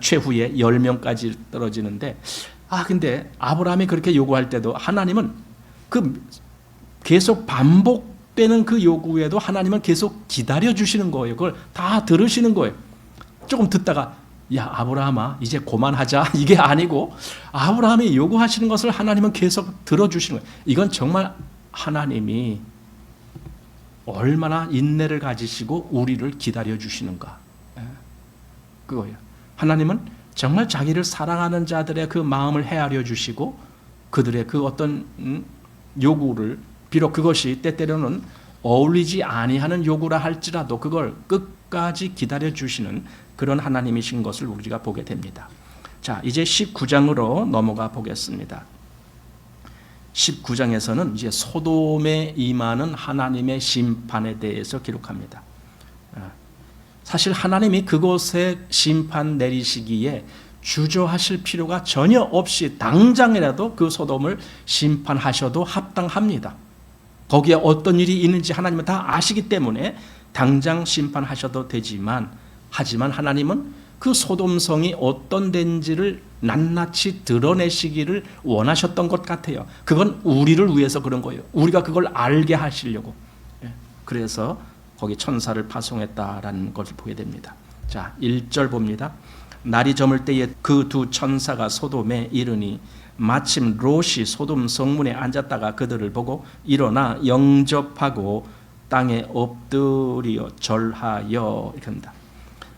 최후에 10명까지 떨어지는데, 근데 아브라함이 그렇게 요구할 때도 하나님은 그 계속 반복되는 그 요구에도 하나님은 계속 기다려 주시는 거예요. 그걸 다 들으시는 거예요. 조금 듣다가 야 아브라함아 이제 그만하자 이게 아니고, 아브라함이 요구하시는 것을 하나님은 계속 들어주시는 거예요. 이건 정말 하나님이 얼마나 인내를 가지시고 우리를 기다려 주시는가, 그거예요. 하나님은 정말 자기를 사랑하는 자들의 그 마음을 헤아려 주시고 그들의 그 어떤 요구를, 비록 그것이 때때로는 어울리지 아니하는 요구라 할지라도 그걸 끝까지 기다려 주시는 그런 하나님이신 것을 우리가 보게 됩니다. 자, 이제 19장으로 넘어가 보겠습니다. 19장에서는 이제 소돔에 임하는 하나님의 심판에 대해서 기록합니다. 사실 하나님이 그곳에 심판 내리시기에 주저하실 필요가 전혀 없이 당장이라도 그 소돔을 심판하셔도 합당합니다. 거기에 어떤 일이 있는지 하나님은 다 아시기 때문에 당장 심판하셔도 되지만, 하지만 하나님은 그 소돔성이 어떤 데인지를 낱낱이 드러내시기를 원하셨던 것 같아요. 그건 우리를 위해서 그런 거예요. 우리가 그걸 알게 하시려고. 그래서 거기 천사를 파송했다라는 것을 보게 됩니다. 자, 1절 봅니다. 날이 저물 때에 그 두 천사가 소돔에 이르니 마침 롯이 소돔 성문에 앉았다가 그들을 보고 일어나 영접하고 땅에 엎드려 절하여, 이렇게 합니다.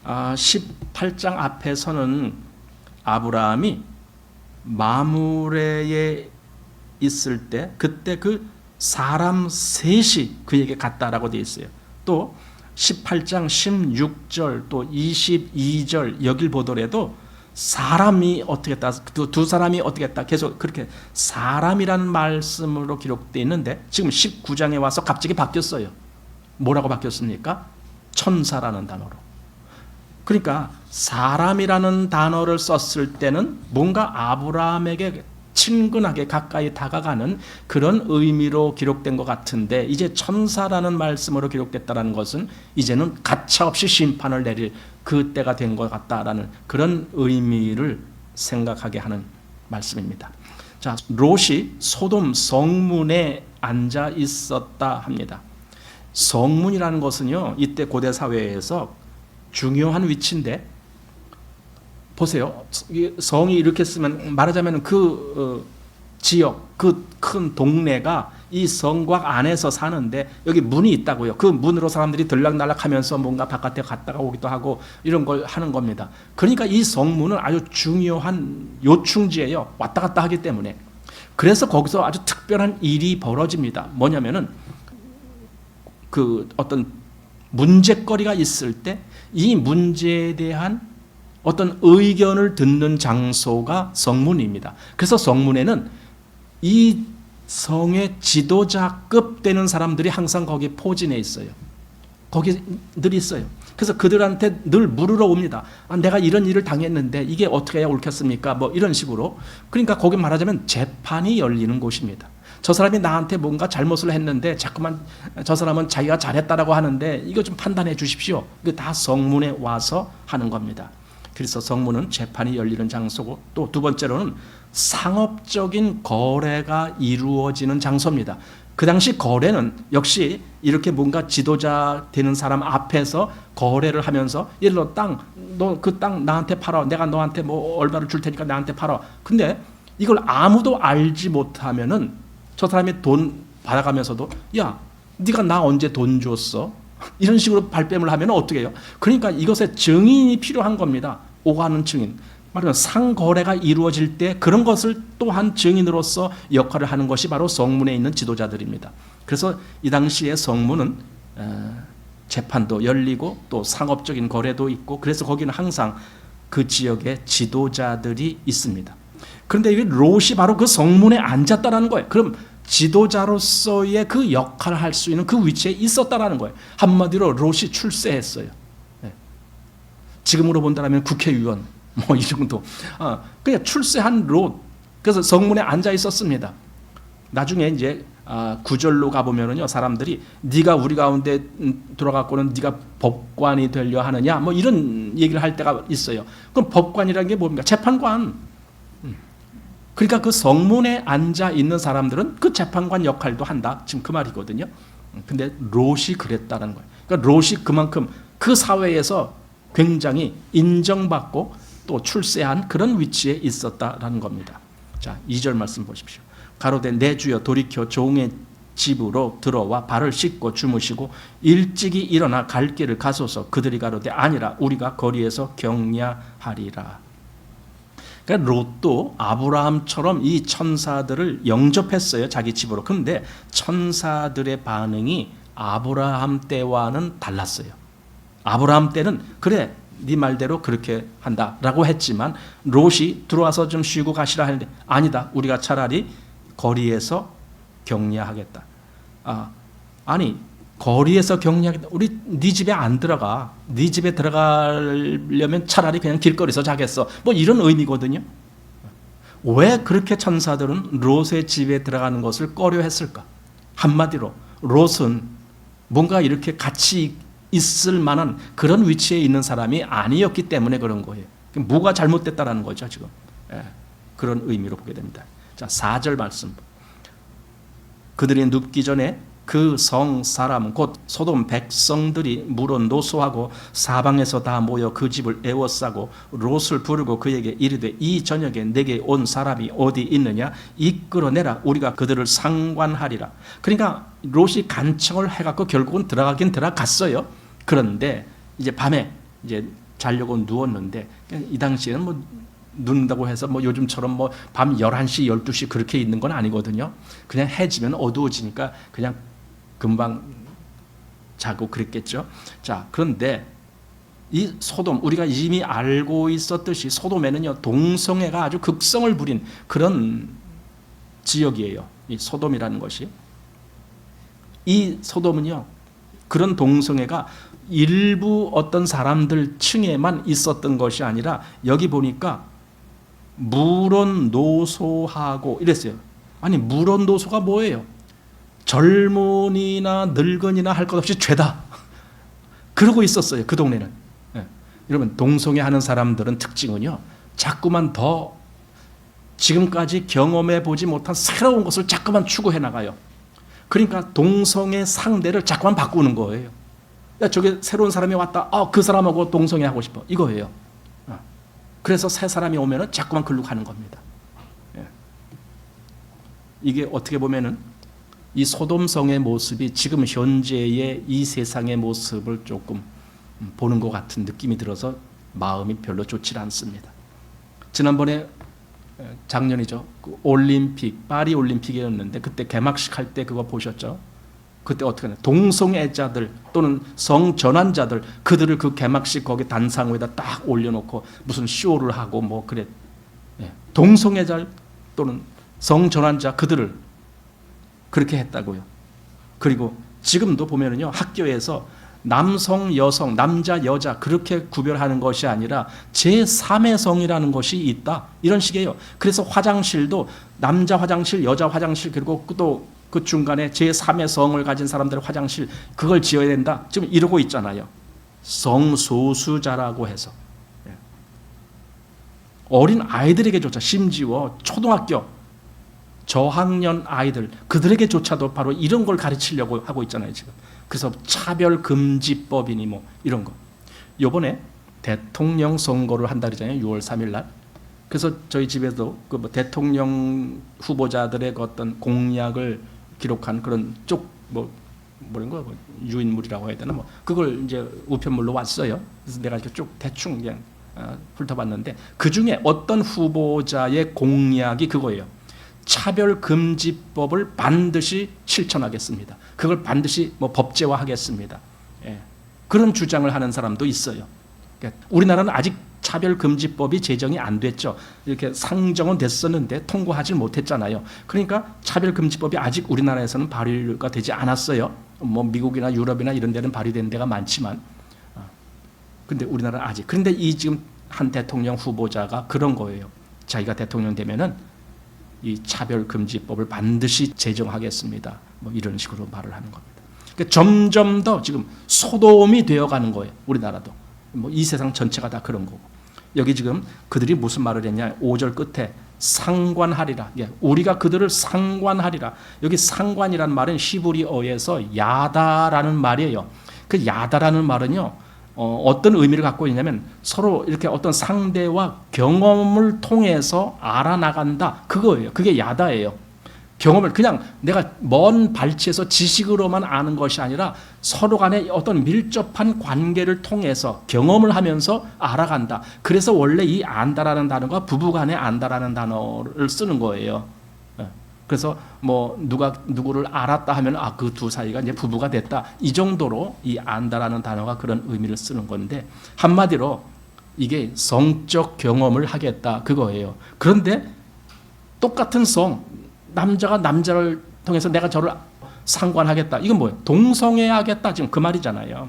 18장 앞에서는 아브라함이 마므레에 있을 때 그때 그 사람 셋이 그에게 갔다라고 되어 있어요. 또 18장 16절 또 22절 여길 보더라도 사람이 어떻게 했다, 두 사람이 어떻게 했다, 계속 그렇게 사람이라는 말씀으로 기록되어 있는데 지금 19장에 와서 갑자기 바뀌었어요. 뭐라고 바뀌었습니까? 천사라는 단어로. 그러니까 사람이라는 단어를 썼을 때는 뭔가 아브라함에게 친근하게 가까이 다가가는 그런 의미로 기록된 것 같은데, 이제 천사라는 말씀으로 기록됐다는 것은 이제는 가차없이 심판을 내릴 그때가 된 것 같다라는 그런 의미를 생각하게 하는 말씀입니다. 자, 롯이 소돔 성문에 앉아 있었다 합니다. 성문이라는 것은요, 이때 고대 사회에서 중요한 위치인데, 보세요. 성이 이렇게 쓰면 말하자면 그 지역, 그 큰 동네가 이 성곽 안에서 사는데 여기 문이 있다고요. 그 문으로 사람들이 들락날락하면서 뭔가 바깥에 갔다가 오기도 하고 이런 걸 하는 겁니다. 그러니까 이 성문은 아주 중요한 요충지예요. 왔다 갔다 하기 때문에. 그래서 거기서 아주 특별한 일이 벌어집니다. 뭐냐면은 그 어떤 문제거리가 있을 때 이 문제에 대한 어떤 의견을 듣는 장소가 성문입니다. 그래서 성문에는 이 성의 지도자급 되는 사람들이 항상 거기에 포진해 있어요. 거기 늘 있어요. 그래서 그들한테 늘 물으러 옵니다. 내가 이런 일을 당했는데 이게 어떻게 해야 옳겠습니까? 뭐 이런 식으로. 그러니까 거기 말하자면 재판이 열리는 곳입니다. 저 사람이 나한테 뭔가 잘못을 했는데 자꾸만 저 사람은 자기가 잘했다라고 하는데 이거 좀 판단해 주십시오. 이거 다 성문에 와서 하는 겁니다. 그래서 성문은 재판이 열리는 장소고, 또 두 번째로는 상업적인 거래가 이루어지는 장소입니다. 그 당시 거래는 역시 이렇게 뭔가 지도자 되는 사람 앞에서 거래를 하면서, 예를 들어 땅, 너 그 땅 나한테 팔아, 내가 너한테 뭐 얼마를 줄 테니까 나한테 팔아. 근데 이걸 아무도 알지 못하면은 저 사람이 돈 받아가면서도 야, 네가 나 언제 돈 줬어? 이런 식으로 발뺌을 하면 어떻게 해요? 그러니까 이것에 증인이 필요한 겁니다. 오가는 증인. 말하면 상거래가 이루어질 때 그런 것을 또한 증인으로서 역할을 하는 것이 바로 성문에 있는 지도자들입니다. 그래서 이 당시에 성문은 재판도 열리고 또 상업적인 거래도 있고, 그래서 거기는 항상 그 지역에 지도자들이 있습니다. 그런데 이 롯이 바로 그 성문에 앉았다라는 거예요. 그럼 지도자로서의 그 역할을 할 수 있는 그 위치에 있었다라는 거예요. 한마디로 롯이 출세했어요. 네. 지금으로 본다면 국회의원 뭐 이 정도. 그냥 출세한 롯. 그래서 성문에 앉아 있었습니다. 나중에 이제 구절로 가보면은요, 사람들이 네가 우리 가운데 들어갔고는 네가 법관이 되려 하느냐 뭐 이런 얘기를 할 때가 있어요. 그럼 법관이라는 게 뭡니까? 재판관. 그러니까 그 성문에 앉아 있는 사람들은 그 재판관 역할도 한다. 지금 그 말이거든요. 근데 롯이 그랬다는 거예요. 그러니까 롯이 그만큼 그 사회에서 굉장히 인정받고 또 출세한 그런 위치에 있었다라는 겁니다. 자, 2절 말씀 보십시오. 가로되 내 주여 돌이켜 종의 집으로 들어와 발을 씻고 주무시고 일찍이 일어나 갈 길을 가소서. 그들이 가로되 아니라 우리가 거리에서 격려하리라. 그러니까 롯도 아브라함처럼 이 천사들을 영접했어요, 자기 집으로. 그런데 천사들의 반응이 아브라함 때와는 달랐어요. 아브라함 때는 그래, 네 말대로 그렇게 한다라고 했지만 롯이 들어와서 좀 쉬고 가시라 하는데 아니다, 우리가 차라리 거리에서 격려하겠다. 아니 거리에서 격려하겠다. 우리 네 집에 안 들어가. 네 집에 들어가려면 차라리 그냥 길거리에서 자겠어. 뭐 이런 의미거든요. 왜 그렇게 천사들은 롯의 집에 들어가는 것을 꺼려했을까? 한마디로 롯은 뭔가 이렇게 같이 있을 만한 그런 위치에 있는 사람이 아니었기 때문에 그런 거예요. 뭐가 잘못됐다라는 거죠, 지금. 그런 의미로 보게 됩니다. 자, 4절 말씀. 그들이 눕기 전에 그 성 사람 곧 소돔 백성들이 물어 노소하고 사방에서 다 모여 그 집을 에워싸고 롯을 부르고 그에게 이르되 이 저녁에 내게 온 사람이 어디 있느냐 이끌어내라 우리가 그들을 상관하리라. 그러니까 롯이 간청을 해갖고 결국은 들어가긴 들어갔어요. 그런데 이제 밤에 이제 자려고 누웠는데 이 당시에는 뭐 눕는다고 해서 뭐 요즘처럼 뭐 밤 11시, 12시 그렇게 있는 건 아니거든요. 그냥 해지면 어두워지니까 그냥 금방 자고 그랬겠죠. 자, 그런데 이 소돔, 우리가 이미 알고 있었듯이 소돔에는요 동성애가 아주 극성을 부린 그런 지역이에요. 이 소돔이라는 것이. 이 소돔은요 그런 동성애가 일부 어떤 사람들 층에만 있었던 것이 아니라 여기 보니까 물원노소하고 이랬어요. 아니 물원노소가 뭐예요? 젊은이나 늙은이나 할 것 없이 죄다. 그러고 있었어요. 그 동네는. 예. 여러분 동성애 하는 사람들은 특징은요 자꾸만 더 지금까지 경험해 보지 못한 새로운 것을 자꾸만 추구해 나가요. 그러니까 동성애 상대를 자꾸만 바꾸는 거예요. 야, 저기 새로운 사람이 왔다. 그 사람하고 동성애 하고 싶어. 이거예요. 그래서 새 사람이 오면은 자꾸만 글로 가는 겁니다. 예. 이게 어떻게 보면은 이 소돔성의 모습이 지금 현재의 이 세상의 모습을 조금 보는 것 같은 느낌이 들어서 마음이 별로 좋지 않습니다. 지난번에 작년이죠. 그 올림픽, 파리 올림픽이었는데 그때 개막식 할 때 그거 보셨죠? 그때 어떻게 하냐? 동성애자들 또는 성전환자들 그들을 그 개막식 거기 단상 위에다 딱 올려놓고 무슨 쇼를 하고 뭐 그래. 예. 동성애자 또는 성전환자 그들을 그렇게 했다고요. 그리고 지금도 보면은요 학교에서 남성, 여성, 남자, 여자 그렇게 구별하는 것이 아니라 제3의 성이라는 것이 있다. 이런 식이에요. 그래서 화장실도 남자 화장실, 여자 화장실 그리고 또 그 중간에 제3의 성을 가진 사람들의 화장실 그걸 지어야 된다. 지금 이러고 있잖아요. 성소수자라고 해서. 어린 아이들에게조차 심지어 초등학교 저학년 아이들 그들에게조차도 바로 이런 걸 가르치려고 하고 있잖아요 지금. 그래서 차별금지법이니 뭐 이런 거. 이번에 대통령 선거를 한다 그러잖아요. 6월 3일 날. 그래서 저희 집에도 그 뭐 대통령 후보자들의 그 어떤 공약을 기록한 그런 뭐런 거 유인물이라고 해야 되나 뭐 그걸 이제 우편물로 왔어요. 그래서 내가 이렇게 쭉 대충 그냥 훑어봤는데 그 중에 어떤 후보자의 공약이 그거예요. 차별금지법을 반드시 실천하겠습니다. 그걸 반드시 뭐 법제화하겠습니다. 예. 그런 주장을 하는 사람도 있어요. 그러니까 우리나라는 아직 차별금지법이 제정이 안 됐죠. 이렇게 상정은 됐었는데 통과하지 못했잖아요. 그러니까 차별금지법이 아직 우리나라에서는 발의가 되지 않았어요. 뭐 미국이나 유럽이나 이런 데는 발의된 데가 많지만, 근데 우리나라는 아직. 그런데 이 지금 한 대통령 후보자가 그런 거예요. 자기가 대통령 되면은 이 차별금지법을 반드시 제정하겠습니다. 뭐 이런 식으로 말을 하는 겁니다. 그러니까 점점 더 지금 소돔이 되어가는 거예요. 우리나라도. 뭐 이 세상 전체가 다 그런 거고. 여기 지금 그들이 무슨 말을 했냐? 5절 끝에 상관하리라. 우리가 그들을 상관하리라. 여기 상관이라는 말은 히브리어에서 야다라는 말이에요. 그 야다라는 말은요. 어떤 의미를 갖고 있냐면 서로 이렇게 어떤 상대와 경험을 통해서 알아나간다. 그거예요. 그게 야다예요. 경험을 그냥 내가 먼 발치에서 지식으로만 아는 것이 아니라 서로 간에 어떤 밀접한 관계를 통해서 경험을 하면서 알아간다. 그래서 원래 이 안다라는 단어가 부부간에 안다라는 단어를 쓰는 거예요. 그래서 뭐 누가 누구를 알았다 하면 그 두 사이가 이제 부부가 됐다. 이 정도로 이 안다라는 단어가 그런 의미를 쓰는 건데 한마디로 이게 성적 경험을 하겠다 그거예요. 그런데 똑같은 성 남자가 남자를 통해서 내가 저를 상관하겠다. 이건 뭐예요? 동성애하겠다. 지금 그 말이잖아요.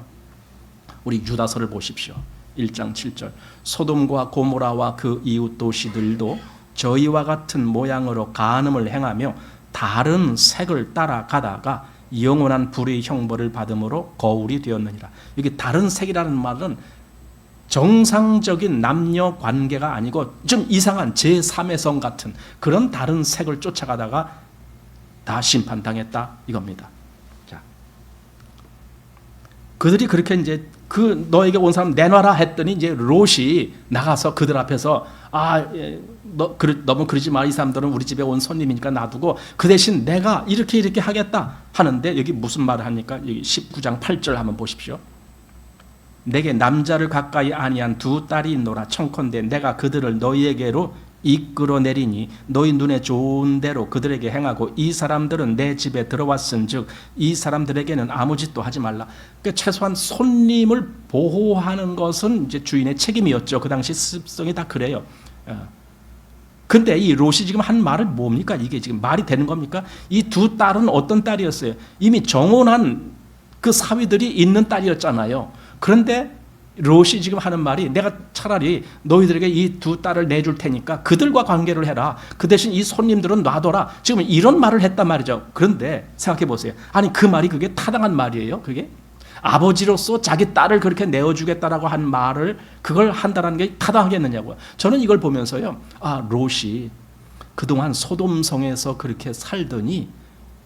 우리 유다서를 보십시오. 1장 7절. 소돔과 고모라와 그 이웃 도시들도 저희와 같은 모양으로 간음을 행하며 다른 색을 따라가다가 영원한 불의 형벌을 받음으로 거울이 되었느니라. 여기 다른 색이라는 말은 정상적인 남녀 관계가 아니고 좀 이상한 제3의 성 같은 그런 다른 색을 쫓아가다가 다 심판당했다 이겁니다. 자, 그들이 그렇게 이제 그 너에게 온 사람 내놔라 했더니 이제 롯이 나가서 그들 앞에서 너무 그러지 마. 이 사람들은 우리 집에 온 손님이니까 놔두고 그 대신 내가 이렇게 하겠다 하는데 여기 무슨 말을 합니까? 여기 19장 8절 한번 보십시오. 내게 남자를 가까이 아니한 두 딸이 있노라. 청컨대 내가 그들을 너희에게로 이끌어내리니 너희 눈에 좋은 대로 그들에게 행하고 이 사람들은 내 집에 들어왔은즉 이 사람들에게는 아무 짓도 하지 말라. 그러니까 최소한 손님을 보호하는 것은 이제 주인의 책임이었죠. 그 당시 습성이 다 그래요. 근데 이 롯이 지금 한 말을 뭡니까? 이게 지금 말이 되는 겁니까? 이 두 딸은 어떤 딸이었어요? 이미 정혼한 그 사위들이 있는 딸이었잖아요. 그런데 롯이 지금 하는 말이 내가 차라리 너희들에게 이 두 딸을 내줄 테니까 그들과 관계를 해라. 그 대신 이 손님들은 놔둬라. 지금 이런 말을 했단 말이죠. 그런데 생각해 보세요. 아니 그 말이 그게 타당한 말이에요? 그게? 아버지로서 자기 딸을 그렇게 내어주겠다라고 한 말을 그걸 한다는 게 타당하겠느냐고요. 저는 이걸 보면서요. 아 롯이 그동안 소돔성에서 그렇게 살더니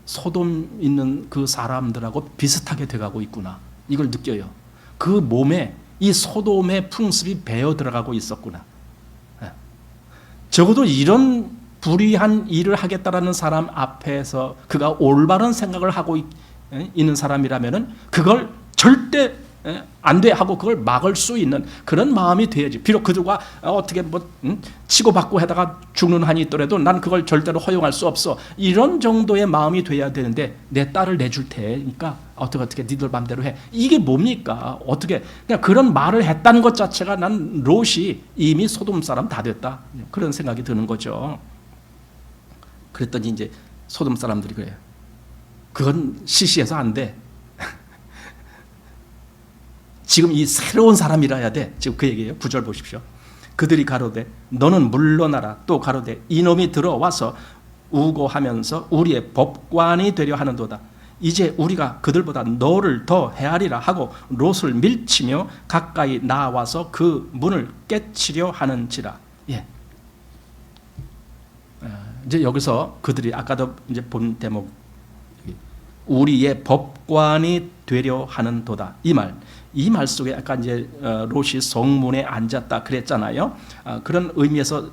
소돔 있는 그 사람들하고 비슷하게 돼가고 있구나. 이걸 느껴요. 그 몸에 이 소돔의 풍습이 배어 들어가고 있었구나. 적어도 이런 불의한 일을 하겠다라는 사람 앞에서 그가 올바른 생각을 하고 있는 사람이라면은 그걸 절대 안 돼 하고 그걸 막을 수 있는 그런 마음이 돼야지. 비록 그들과 어떻게 뭐 치고받고 하다가 죽는 한이 있더라도 난 그걸 절대로 허용할 수 없어. 이런 정도의 마음이 돼야 되는데 내 딸을 내줄 테니까 어떻게 니들 맘대로 해. 이게 뭡니까? 어떻게 그냥 그런 말을 했다는 것 자체가 난 롯이 이미 소돔 사람 다 됐다. 그런 생각이 드는 거죠. 그랬더니 이제 소돔 사람들이 그래요. 그건 시시해서 안 돼. 지금 이 새로운 사람이라야 돼. 지금 그 얘기예요. 9절 보십시오. 그들이 가로되 너는 물러나라. 또 가로되 이놈이 들어와서 우고하면서 우리의 법관이 되려 하는도다. 이제 우리가 그들보다 너를 더 헤아리라 하고 롯을 밀치며 가까이 나와서 그 문을 깨치려 하는지라. 예. 이제 여기서 그들이 아까도 이제 본 대목 우리의 법관이 되려 하는도다. 이 말 속에 아까 이제 롯이 성문에 앉았다 그랬잖아요. 그런 의미에서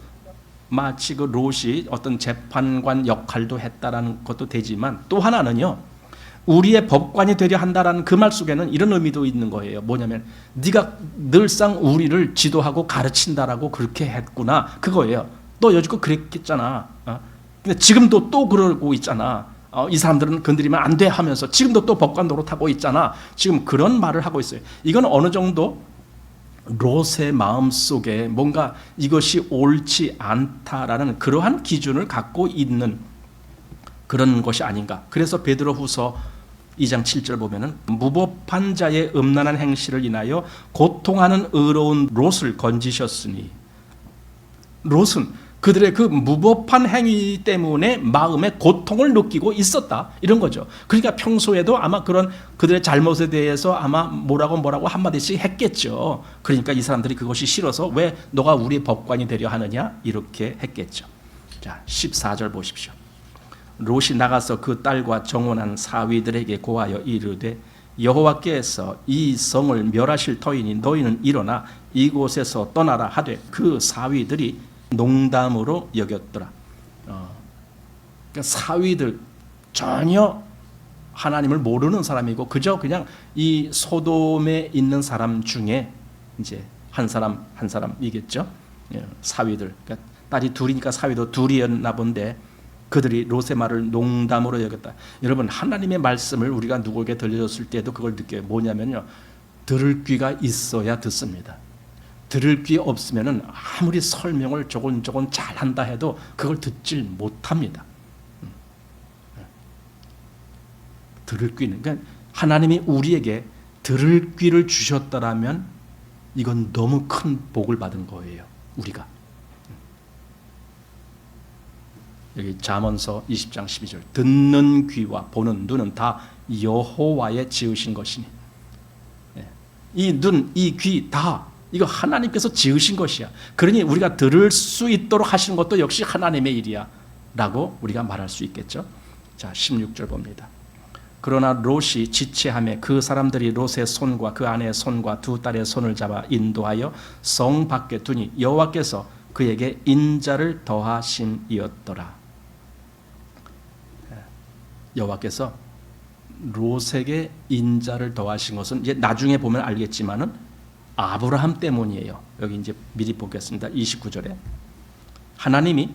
마치 그 롯이 어떤 재판관 역할도 했다라는 것도 되지만 또 하나는요. 우리의 법관이 되려 한다라는 그 말 속에는 이런 의미도 있는 거예요. 뭐냐면 네가 늘상 우리를 지도하고 가르친다라고 그렇게 했구나. 그거예요. 너 여지껏 그랬겠잖아. 근데 지금도 또 그러고 있잖아. 이 사람들은 건드리면 안 돼 하면서 지금도 또 법관 노릇하고 있잖아. 지금 그런 말을 하고 있어요. 이건 어느 정도 롯의 마음속에 뭔가 이것이 옳지 않다라는 그러한 기준을 갖고 있는 그런 것이 아닌가. 그래서 베드로후서 2장 7절 보면은 무법한 자의 음란한 행실을 인하여 고통하는 의로운 롯을 건지셨으니 롯은 그들의 그 무법한 행위 때문에 마음에 고통을 느끼고 있었다. 이런 거죠. 그러니까 평소에도 아마 그런 그들의 잘못에 대해서 아마 뭐라고 한마디씩 했겠죠. 그러니까 이 사람들이 그것이 싫어서 왜 너가 우리 법관이 되려 하느냐? 이렇게 했겠죠. 자, 14절 보십시오. 롯이 나가서 그 딸과 정혼한 사위들에게 고하여 이르되 여호와께서 이 성을 멸하실 터이니 너희는 일어나 이곳에서 떠나라 하되 그 사위들이 농담으로 여겼더라. 그러니까 사위들 전혀 하나님을 모르는 사람이고 그저 그냥 이 소돔에 있는 사람 중에 이제 한 사람이겠죠. 사위들. 그러니까 딸이 둘이니까 사위도 둘이었나 본데 그들이 롯의 말을 농담으로 여겼다. 여러분 하나님의 말씀을 우리가 누구에게 들려줬을 때도 그걸 느껴요. 뭐냐면요. 들을 귀가 있어야 듣습니다. 들을 귀 없으면은 아무리 설명을 조곤조곤 잘한다 해도 그걸 듣질 못합니다. 들을 귀는 그러니까 하나님이 우리에게 들을 귀를 주셨다라면 이건 너무 큰 복을 받은 거예요. 우리가 여기 잠언서 20장 12절 듣는 귀와 보는 눈은 다 여호와의 지으신 것이니 이 눈, 이 귀 다 이거 하나님께서 지으신 것이야. 그러니 우리가 들을 수 있도록 하시는 것도 역시 하나님의 일이야 라고 우리가 말할 수 있겠죠. 자 16절 봅니다. 그러나 롯이 지체하며 그 사람들이 롯의 손과 그 아내의 손과 두 딸의 손을 잡아 인도하여 성 밖에 두니 여호와께서 그에게 인자를 더하심이었더라. 여호와께서 롯에게 인자를 더하신 것은 이제 나중에 보면 알겠지만은 아브라함 때문이에요. 여기 이제 미리 보겠습니다. 29절에 하나님이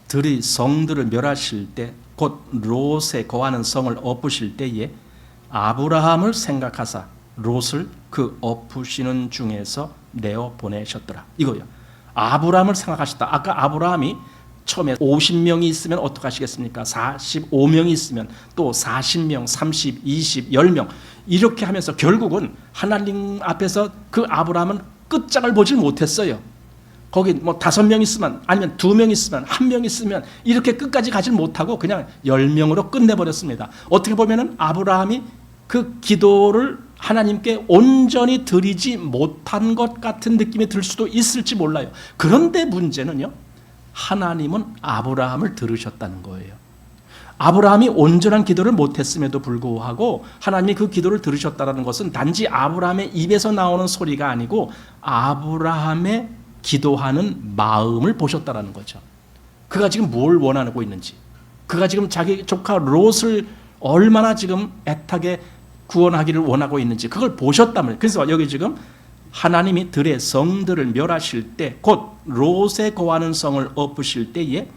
들이 성들을 멸하실 때 곧 롯에 거하는 성을 엎으실 때에 아브라함을 생각하사 롯을 그 엎으시는 중에서 내어 보내셨더라. 이거요. 아브라함을 생각하셨다. 아까 아브라함이 처음에 50명이 있으면 어떻게 하시겠습니까? 45명이 있으면 또 40명, 30, 20, 10명 이렇게 하면서 결국은 하나님 앞에서 그 아브라함은 끝장을 보질 못했어요. 거기 뭐 5명 있으면 아니면 2명 있으면 1명 있으면 이렇게 끝까지 가질 못하고 그냥 10명으로 끝내버렸습니다. 어떻게 보면은 아브라함이 그 기도를 하나님께 온전히 드리지 못한 것 같은 느낌이 들 수도 있을지 몰라요. 그런데 문제는요, 하나님은 아브라함을 들으셨다는 거예요. 아브라함이 온전한 기도를 못했음에도 불구하고 하나님이 그 기도를 들으셨다는 것은 단지 아브라함의 입에서 나오는 소리가 아니고 아브라함의 기도하는 마음을 보셨다는 거죠. 그가 지금 뭘 원하고 있는지, 그가 지금 자기 조카 롯을 얼마나 지금 애타게 구원하기를 원하고 있는지 그걸 보셨다면, 그래서 여기 지금 하나님이 들의 성들을 멸하실 때 곧 롯에 거하는 성을 엎으실 때에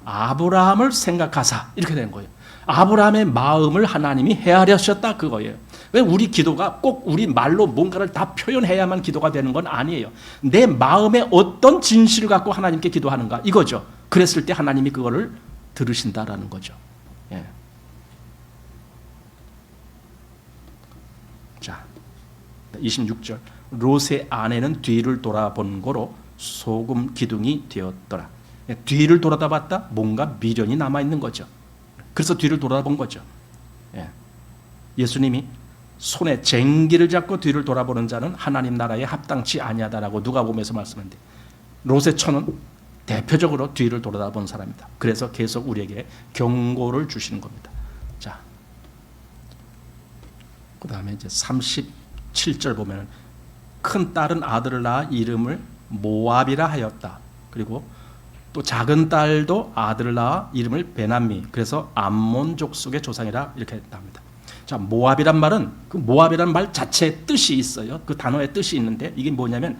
아브라함을 생각하사 이렇게 된 거예요. 아브라함의 마음을 하나님이 헤아려셨다 그거예요. 왜 우리 기도가 꼭 우리 말로 뭔가를 다 표현해야만 기도가 되는 건 아니에요. 내 마음에 어떤 진실을 갖고 하나님께 기도하는가 이거죠. 그랬을 때 하나님이 그거를 들으신다라는 거죠. 예. 자, 26절 롯의 아내는 뒤를 돌아본 고로 소금 기둥이 되었더라. 뒤를 돌아다봤다 뭔가 미련이 남아있는 거죠. 그래서 뒤를 돌아본 거죠. 예수님이 손에 쟁기를 잡고 뒤를 돌아보는 자는 하나님 나라에 합당치 아니하다라고 누가복음에서 말씀하는데 롯의 처는 대표적으로 뒤를 돌아본 사람이다. 그래서 계속 우리에게 경고를 주시는 겁니다. 자, 그 다음에 이제 37절 보면 큰 딸은 아들을 낳아 이름을 모압이라 하였다. 그리고 또 작은 딸도 아들을 낳아 이름을 베남미, 그래서 암몬 족속의 조상이라 이렇게 합니다. 자, 모압이란 말은 그 모압이란 말 자체의 뜻이 있어요. 그 단어의 뜻이 있는데 이게 뭐냐면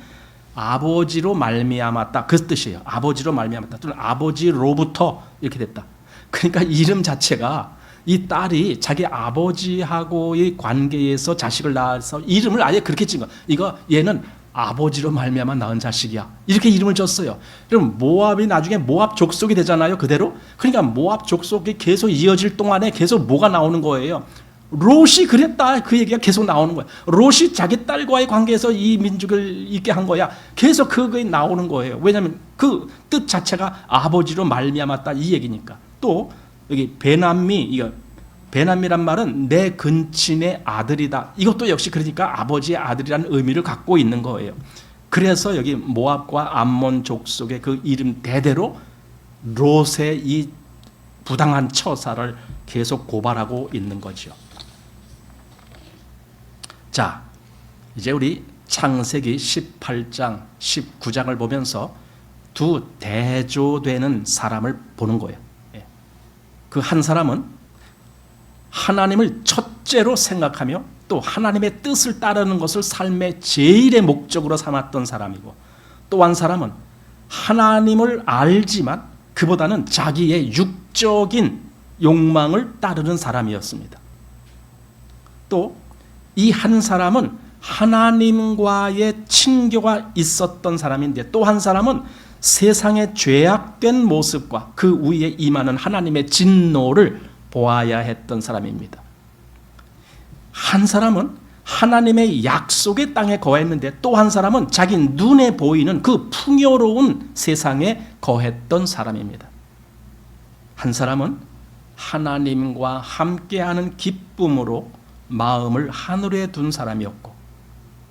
아버지로 말미암았다 그 뜻이에요. 아버지로 말미암았다 또는 아버지로부터 이렇게 됐다. 그러니까 이름 자체가 이 딸이 자기 아버지하고의 관계에서 자식을 낳아서 이름을 아예 그렇게 지은 거야. 이거 얘는 아버지로 말미암아 낳은 자식이야. 이렇게 이름을 줬어요. 그럼 모압이 나중에 모압 족속이 되잖아요. 그대로. 그러니까 모압 족속이 계속 이어질 동안에 계속 뭐가 나오는 거예요. 롯이 그랬다 그 얘기가 계속 나오는 거야. 롯이 자기 딸과의 관계에서 이 민족을 있게 한 거야. 계속 그게 나오는 거예요. 왜냐하면 그 뜻 자체가 아버지로 말미암았다 이 얘기니까. 또 여기 베남미, 이거 베남미란 말은 내 근친의 아들이다. 이것도 역시 그러니까 아버지의 아들이라는 의미를 갖고 있는 거예요. 그래서 여기 모압과 암몬 족속의 그 이름 대대로 롯의 이 부당한 처사를 계속 고발하고 있는 거죠. 자, 이제 우리 창세기 18장, 19장을 보면서 두 대조되는 사람을 보는 거예요. 그 한 사람은 하나님을 첫째로 생각하며 또 하나님의 뜻을 따르는 것을 삶의 제일의 목적으로 삼았던 사람이고, 또 한 사람은 하나님을 알지만 그보다는 자기의 육적인 욕망을 따르는 사람이었습니다. 또 이 한 사람은 하나님과의 친교가 있었던 사람인데, 또 한 사람은 세상의 죄악된 모습과 그 위에 임하는 하나님의 진노를 보아야 했던 사람입니다. 한 사람은 하나님의 약속의 땅에 거했는데, 또 한 사람은 자기 눈에 보이는 그 풍요로운 세상에 거했던 사람입니다. 한 사람은 하나님과 함께하는 기쁨으로 마음을 하늘에 둔 사람이었고,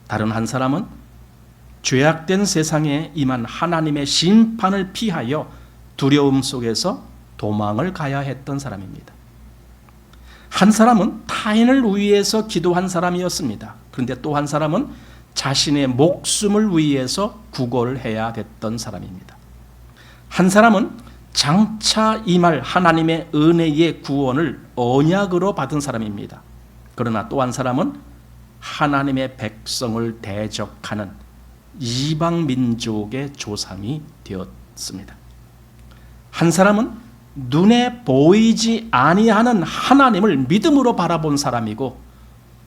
다른 한 사람은 죄악된 세상에 임한 하나님의 심판을 피하여 두려움 속에서 도망을 가야 했던 사람입니다. 한 사람은 타인을 위해서 기도한 사람이었습니다. 그런데 또 한 사람은 자신의 목숨을 위해서 구걸을 해야 됐던 사람입니다. 한 사람은 장차 임할 하나님의 은혜의 구원을 언약으로 받은 사람입니다. 그러나 또 한 사람은 하나님의 백성을 대적하는 이방 민족의 조상이 되었습니다. 한 사람은 눈에 보이지 아니하는 하나님을 믿음으로 바라본 사람이고,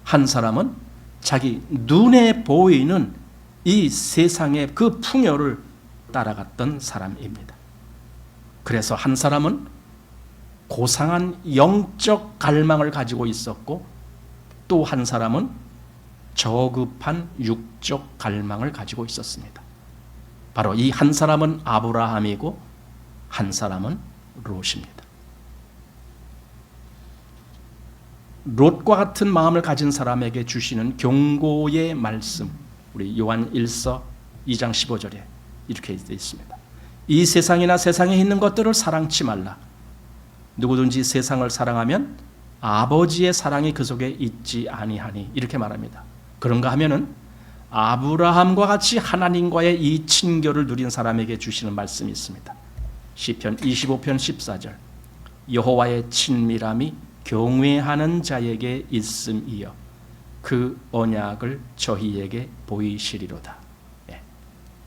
한 사람은 자기 눈에 보이는 이 세상의 그 풍요를 따라갔던 사람입니다. 그래서 한 사람은 고상한 영적 갈망을 가지고 있었고, 또 한 사람은 저급한 육적 갈망을 가지고 있었습니다. 바로 이 한 사람은 아브라함이고 한 사람은 롯입니다. 롯과 같은 마음을 가진 사람에게 주시는 경고의 말씀, 우리 요한 1서 2장 15절에 이렇게 되어 있습니다. 이 세상이나 세상에 있는 것들을 사랑치 말라. 누구든지 세상을 사랑하면 아버지의 사랑이 그 속에 있지 아니하니, 이렇게 말합니다. 그런가 하면은 아브라함과 같이 하나님과의 이 친교를 누린 사람에게 주시는 말씀이 있습니다. 시편 25편 14절, 여호와의 친밀함이 경외하는 자에게 있음이여 그 언약을 저희에게 보이시리로다.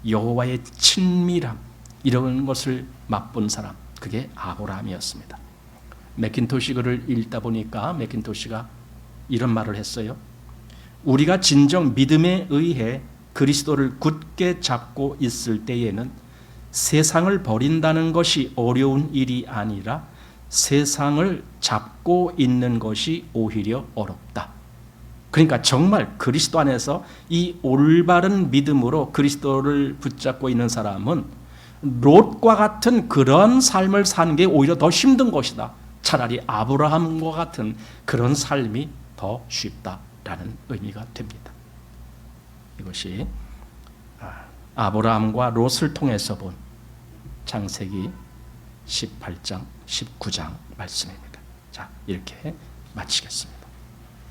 여호와의 친밀함, 이런 것을 맛본 사람, 그게 아브라함이었습니다. 맥킨토시 글을 읽다 보니까 맥킨토시가 이런 말을 했어요. 우리가 진정 믿음에 의해 그리스도를 굳게 잡고 있을 때에는 세상을 버린다는 것이 어려운 일이 아니라 세상을 잡고 있는 것이 오히려 어렵다. 그러니까 정말 그리스도 안에서 이 올바른 믿음으로 그리스도를 붙잡고 있는 사람은 롯과 같은 그런 삶을 사는 게 오히려 더 힘든 것이다. 차라리 아브라함과 같은 그런 삶이 더 쉽다라는 의미가 됩니다. 이것이 아브라함과 롯을 통해서 본 창세기 18장, 19장 말씀입니다. 자, 이렇게 마치겠습니다.